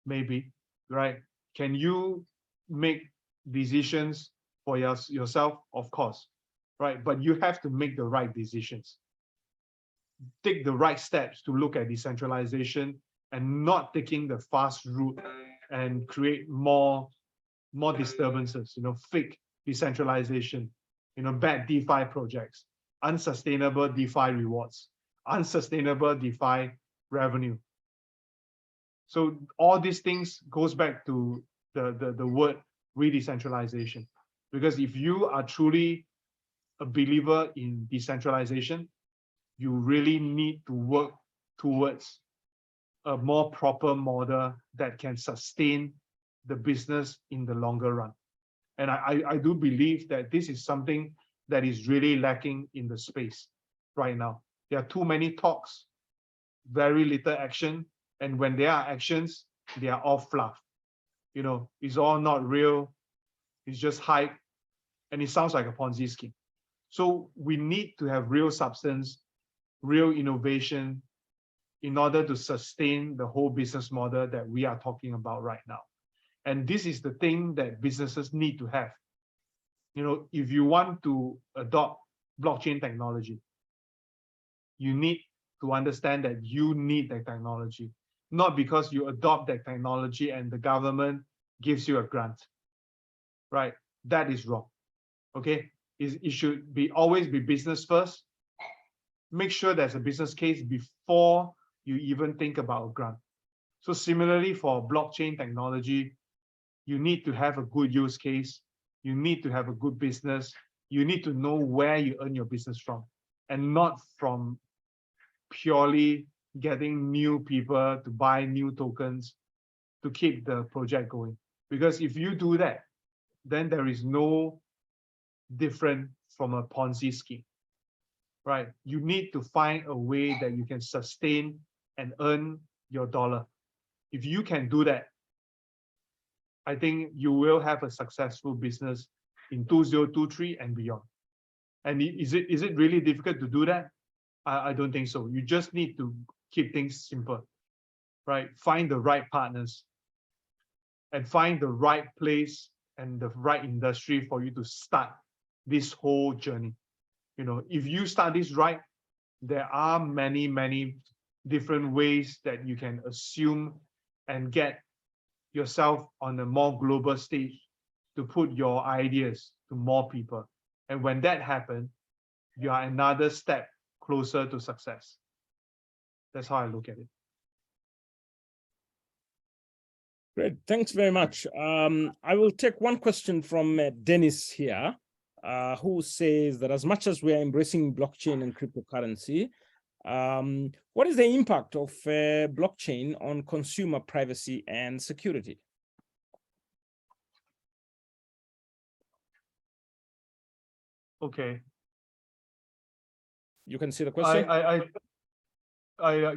Maybe, right? Can you make decisions for yourself? Of course, right? But you have to make the right decisions. Take the right steps to look at decentralization and not taking the fast route and create more disturbances, fake decentralization, bad DeFi projects, unsustainable DeFi rewards, unsustainable DeFi revenue. So all these things goes back to the word redecentralization. Because if you are truly a believer in decentralization, you really need to work towards a more proper model that can sustain the business in the longer run. And I do believe that this is something that is really lacking in the space right now. There are too many talks, very little action. And when there are actions, they are all fluff. It's all not real. It's just hype. And it sounds like a Ponzi scheme. So we need to have real substance, real innovation in order to sustain the whole business model that we are talking about right now. And this is the thing that businesses need to have. If you want to adopt blockchain technology, you need to understand that you need that technology, not because you adopt that technology and the government gives you a grant, right? That is wrong, okay? It should always be business first. Make sure there's a business case before you even think about a grant. So similarly for blockchain technology, you need to have a good use case. You need to have a good business. you need to know where you earn your business from, and not from purely getting new people to buy new tokens to keep the project going. Because if you do that, then there is no different from a Ponzi scheme, right? You need to find a way that you can sustain and earn your dollar. If you can do that, I think you will have a successful business in 2023 and beyond. And is it really difficult to do that? I don't think so. You just need to keep things simple, right? Find the right partners and find the right place and the right industry for you to start this whole journey. You know, if you start this right, there are many, many different ways that you can assume and get yourself on a more global stage to put your ideas to more people. And when that happens, you are another step closer to success. That's how I look at it. Great, thanks very much. I will take one question from Dennis here, who says that as much as we are embracing blockchain and cryptocurrency, what is the impact of blockchain on consumer privacy and security? Okay. You can see the question.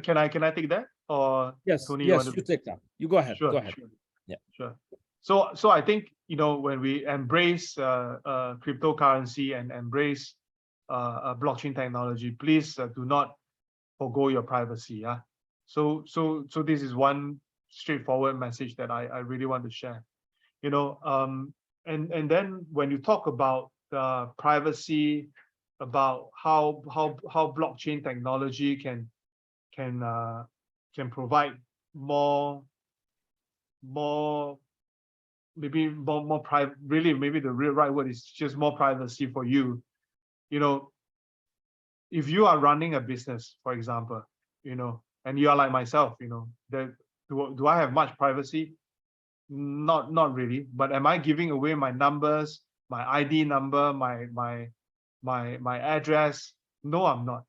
Can I take that, or Yes, Tony, yes, you take that. You go ahead. Sure, Go ahead. sure. Yeah, sure. So I think, you know, when we embrace cryptocurrency and embrace blockchain technology, please do not forgo your privacy. Yeah. So this is one straightforward message that I really want to share. You know, and then when you talk about privacy, about how blockchain technology can provide more private, really, maybe the real right word is just more privacy for you. You know, if you are running a business, for example, you know, and you are like myself, you know, that do I have much privacy? Not really. But am I giving away my numbers, my ID number, my address? No, I'm not.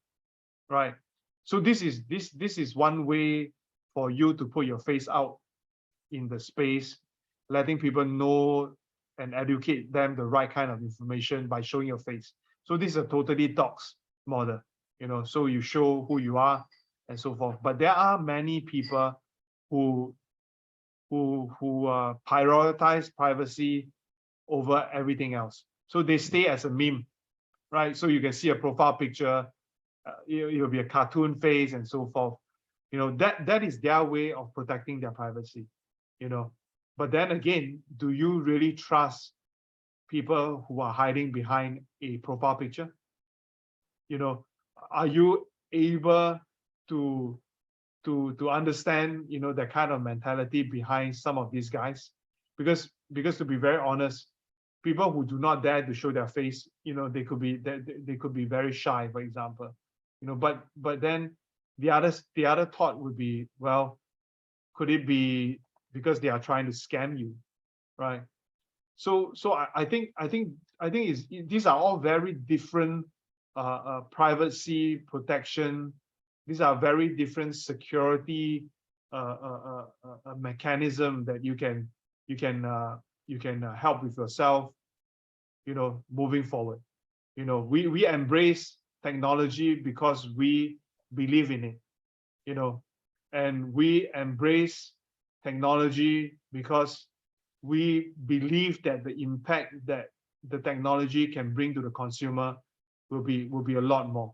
Right. So this is one way for you to put your face out in the space, letting people know and educate them the right kind of information by showing your face. So this is a totally docs model, you know, so you show who you are and so forth. But there are many people who prioritize privacy over everything else. So they stay as a meme, right? So you can see a profile picture, it'll be a cartoon face and so forth. You know, that is their way of protecting their privacy, you know. But then again, do you really trust people who are hiding behind a profile picture? You know, are you able to understand, you know, the kind of mentality behind some of these guys? Because to be very honest, people who do not dare to show their face, you know, they could be very shy, for example, you know. But then the other thought would be, well, could it be because they are trying to scam you, right? So I think these are all very different privacy protection. These are very different security mechanism that you can help with yourself, you know, moving forward. You know, we embrace technology because we believe in it, you know, and we embrace technology because we believe that the impact that the technology can bring to the consumer will be a lot more,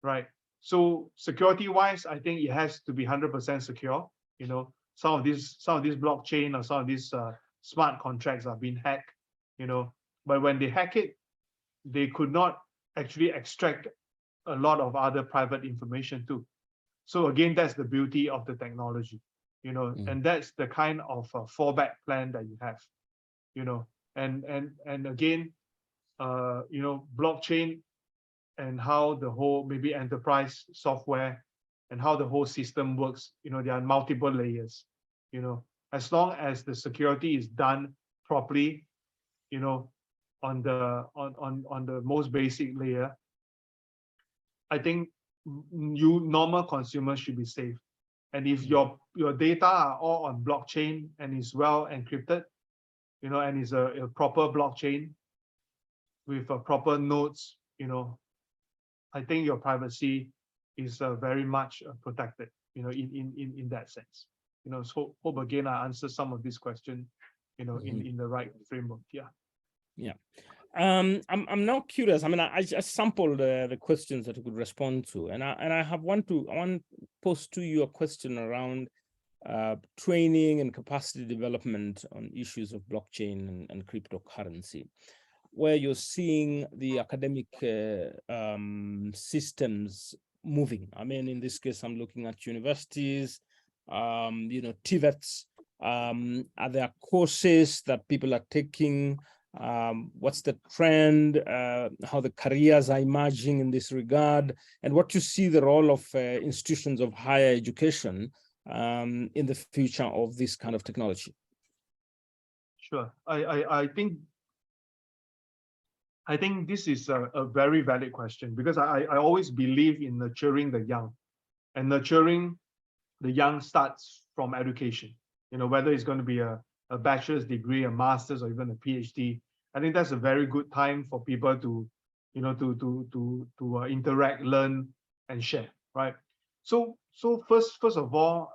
right? So security wise, I think it has to be 100% secure. You know, some of these blockchain or some of these smart contracts are being hacked, you know, but when they hack it, they could not actually extract a lot of other private information too. So again, that's the beauty of the technology, you know, and that's the kind of fallback plan that you have, you know, and again, you know, blockchain and how the whole maybe enterprise software and how the whole system works, you know, there are multiple layers, you know, as long as the security is done properly, you know, on the most basic layer, I think normal consumers should be safe. And if your data are all on blockchain and is well encrypted, and is a proper blockchain with a proper nodes, I think your privacy is very much protected, in that sense. So hope again I answer some of this question, in the right framework. Yeah. Yeah. I'm now curious. I mean, I just sampled the questions that you could respond to, and I want to pose to you a question around training and capacity development on issues of blockchain and cryptocurrency, where you're seeing the academic systems moving. I mean, in this case, I'm looking at universities, TVETs. Are there courses that people are taking? What's the trend, how the careers are emerging in this regard, and what you see the role of institutions of higher education in the future of this kind of technology? Sure. I think this is a very valid question, because I always believe in nurturing the young, and nurturing the young starts from education. Whether it's going to be a bachelor's degree, a master's, or even a PhD. I think that's a very good time for people to, to interact, learn, and share, right? So first of all,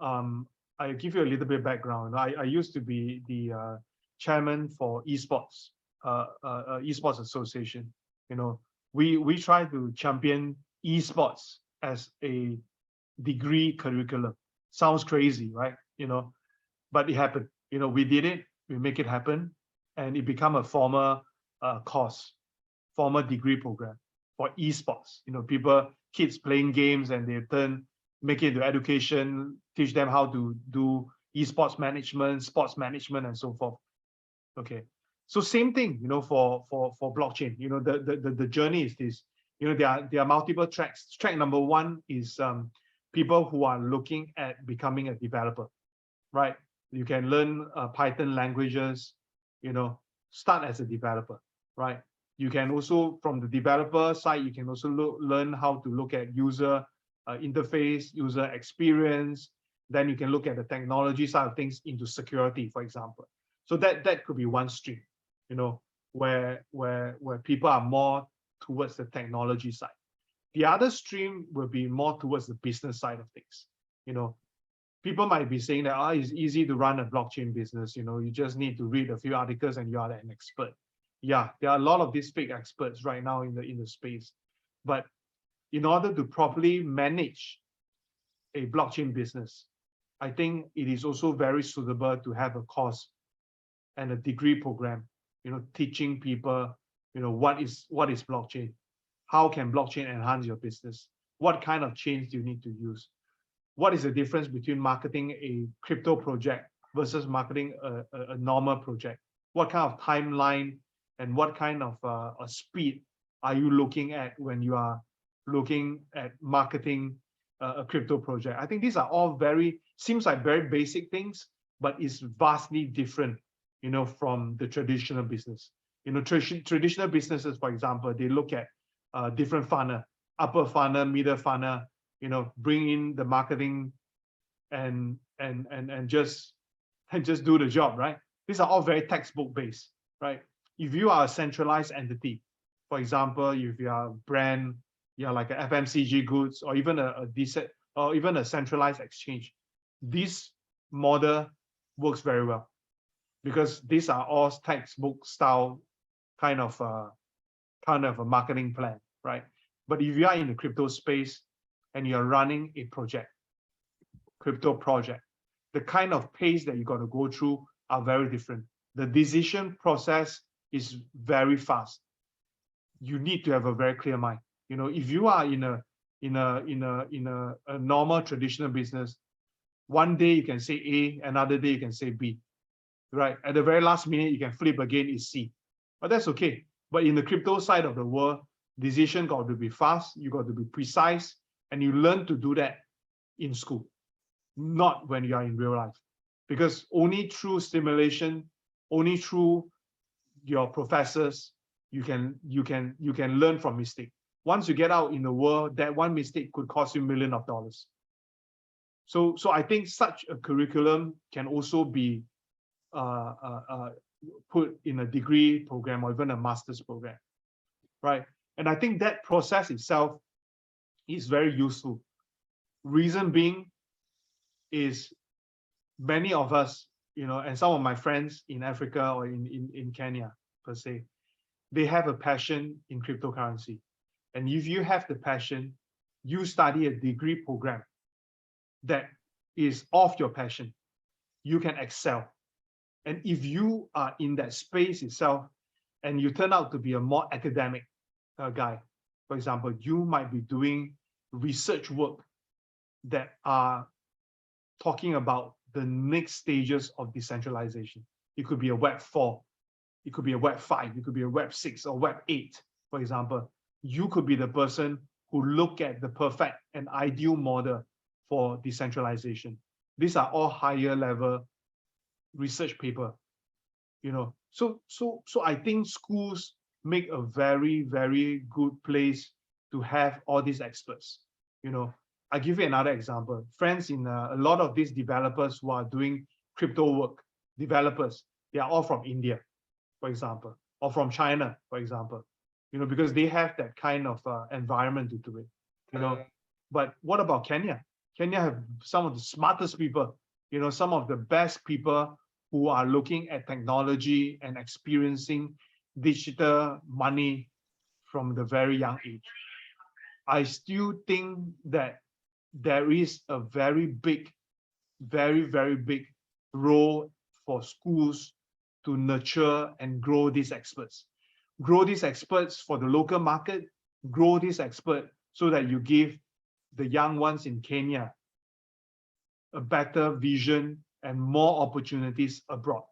I'll give you a little bit of background. I used to be the chairman for esports, esports association. We try to champion esports as a degree curriculum. Sounds crazy, right? But it happened. We did it. We make it happen, and it become a formal course, formal degree program for esports. Kids playing games, and they make it into education, teach them how to do esports management, sports management, and so forth. Okay, so same thing, for blockchain. The journey is this. There are multiple tracks. Track number one is people who are looking at becoming a developer, right? You can learn Python languages, start as a developer, right? You can also, from the developer side, you can also learn how to look at user interface, user experience. Then you can look at the technology side of things into security, for example. So that could be one stream, where people are more towards the technology side. The other stream will be more towards the business side of things. People might be saying that it's easy to run a blockchain business. You just need to read a few articles and you are an expert. Yeah, there are a lot of these fake experts right now in the space. But in order to properly manage a blockchain business, I think it is also very suitable to have a course and a degree program, teaching people, what is blockchain, how can blockchain enhance your business, what kind of chains do you need to use, what is the difference between marketing a crypto project versus marketing a normal project, what kind of timeline and what kind of a speed are you looking at when you are looking at marketing a crypto project. I think these are all seems like very basic things, but it's vastly different, from the traditional business. Traditional businesses, for example, they look at different funnel, upper funnel, middle funnel, bring in the marketing and just do the job, right? These are all very textbook based, right? If you are a centralized entity, for example, if you are a brand, you're like a FMCG goods, or even a centralized exchange, this model works very well, because these are all textbook style kind of a marketing plan, right? But if you are in the crypto space and you're running a crypto project, the kind of pace that you got to go through are very different. The decision process is very fast. You need to have a very clear mind. If you are in a normal traditional business, one day you can say A, another day you can say B, right? At the very last minute, you can flip again, it's C. But that's okay. But in the crypto side of the world, decision got to be fast, you got to be precise, and you learn to do that in school, not when you are in real life. Because only through stimulation, only through your professors, you can learn from mistake. Once you get out in the world, that one mistake could cost you millions of dollars. So I think such a curriculum can also be put in a degree program or even a master's program, right? And I think that process itself is very useful. Reason being is many of us, and some of my friends in Africa or in Kenya per se, they have a passion in cryptocurrency. And if you have the passion, you study a degree program that is of your passion, you can excel. And if you are in that space itself and you turn out to be a more academic guy, for example, you might be doing research work that are talking about the next stages of decentralization. It could be a Web 4, it could be a Web 5, it could be a Web 6 or Web 8, for example. You could be the person who look at the perfect and ideal model for decentralization. These are all higher level research paper, So I think schools make a very, very good place to have all these experts. I give you another example. Friends in a lot of these developers who are doing crypto work, developers, they are all from India, for example, or from China, for example, because they have that kind of environment to do it, But what about Kenya? Kenya have some of the smartest people, some of the best people who are looking at technology and experiencing digital money from the very young age. I still think that there is a very big, very, very big role for schools to nurture and grow these experts. Grow these experts for the local market, grow these experts so that you give the young ones in Kenya a better vision and more opportunities abroad.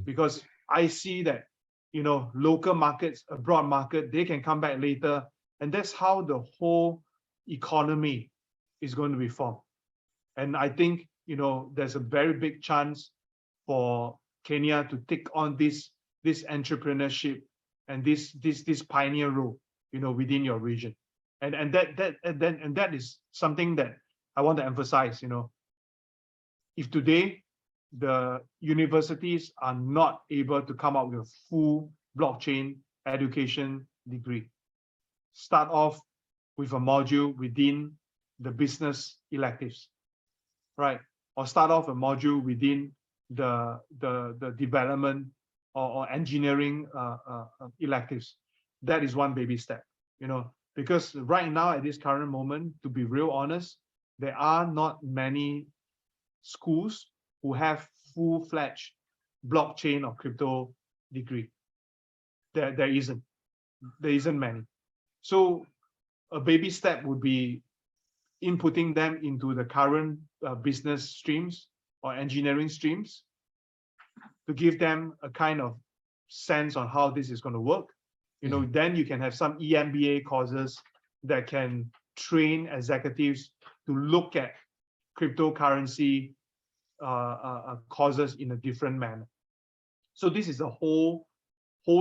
Because I see that, local markets, abroad market, they can come back later. And that's how the whole economy is going to be formed. And I think, there's a very big chance for Kenya to take on this entrepreneurship and this pioneer role, within your region. And that is something that I want to emphasize, If today the universities are not able to come up with a full blockchain education degree, start off with a module within the business electives, right? Or start off a module within the development or engineering electives. That is one baby step, because right now at this current moment, to be real honest, there are not many schools who have full-fledged blockchain or crypto degree. There isn't many. So a baby step would be inputting them into the current business streams or engineering streams to give them a kind of sense on how this is going to work. Then you can have some EMBA courses that can train executives to look at cryptocurrency courses in a different manner. So this is a whole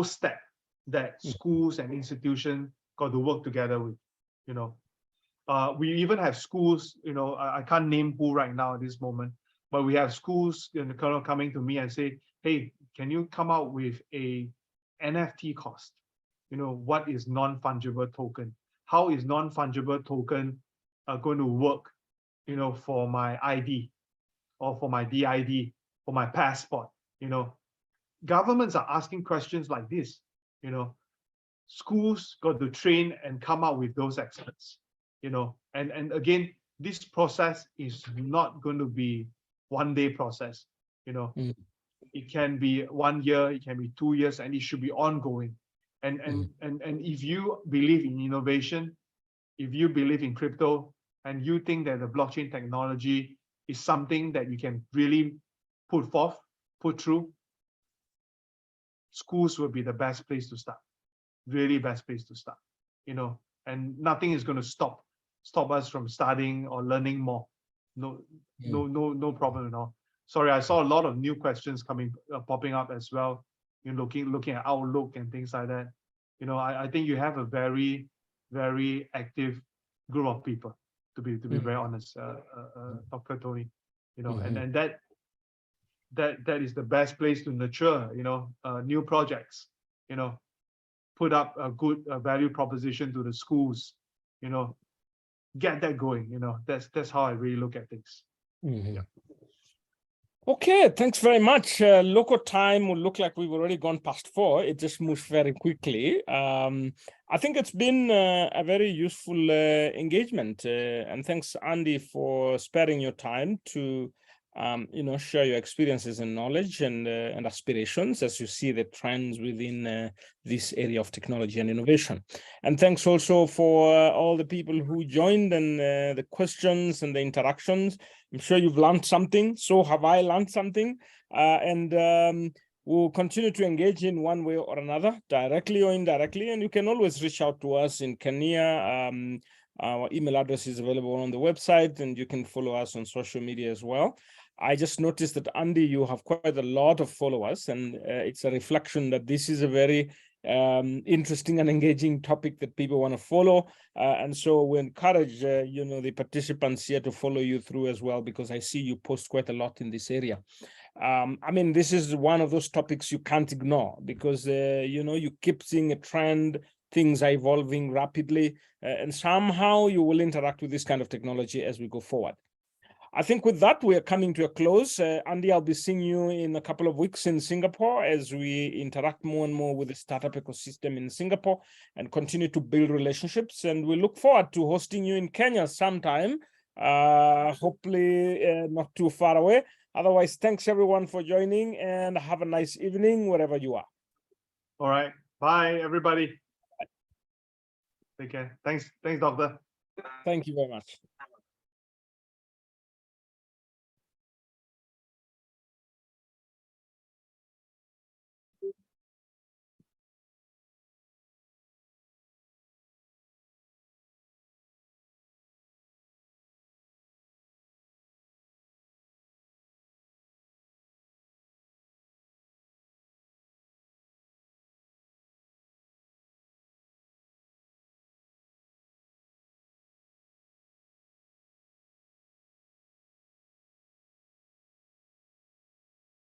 step that schools and institutions got to work together with. We even have schools, I can't name who right now at this moment, but we have schools coming to me and say, hey, can you come out with a NFT cost? What is non-fungible token? How is non-fungible token going to work, for my ID or for my DID, for my passport? Governments are asking questions like this. Schools got to train and come out with those experts. And again, this process is not going to be one-day process. It can be 1 year, it can be 2 years, and it should be ongoing. And if you believe in innovation, if you believe in crypto, and you think that the blockchain technology is something that you can really put through, schools will be the best place to start. Really best place to start. And nothing is going to stop us from studying or learning more. No problem at all. Sorry, I saw a lot of new questions popping up as well. you're looking at Outlook and things like that. I think you have a very, very active group of people, to be very honest, Dr. Tony. And that is the best place to nurture, new projects, put up a good value proposition to the schools, get that going, that's how I really look at things. Yeah. Okay, thanks very much. Local time will look like we've already gone past 4. It just moves very quickly. I think it's been a very useful engagement. And thanks, Andy, for sparing your time to share your experiences and knowledge and aspirations as you see the trends within this area of technology and innovation. And thanks also for all the people who joined and the questions and the interactions. I'm sure you've learned something. So have I learned something. And we'll continue to engage in one way or another, directly or indirectly. And you can always reach out to us in Kenya. Our email address is available on the website, and you can follow us on social media as well. I just noticed that, Andy, you have quite a lot of followers, and it's a reflection that this is a very interesting and engaging topic that people want to follow. And so we encourage, the participants here to follow you through as well, because I see you post quite a lot in this area. I mean, this is one of those topics you can't ignore because, you keep seeing a trend, things are evolving rapidly, and somehow you will interact with this kind of technology as we go forward. I think with that, we are coming to a close. Andy, I'll be seeing you in a couple of weeks in Singapore as we interact more and more with the startup ecosystem in Singapore and continue to build relationships. And we look forward to hosting you in Kenya sometime, hopefully not too far away. Otherwise, thanks everyone for joining and have a nice evening wherever you are. All right. Bye, everybody. Take care. Thanks, Doctor. Thank you very much.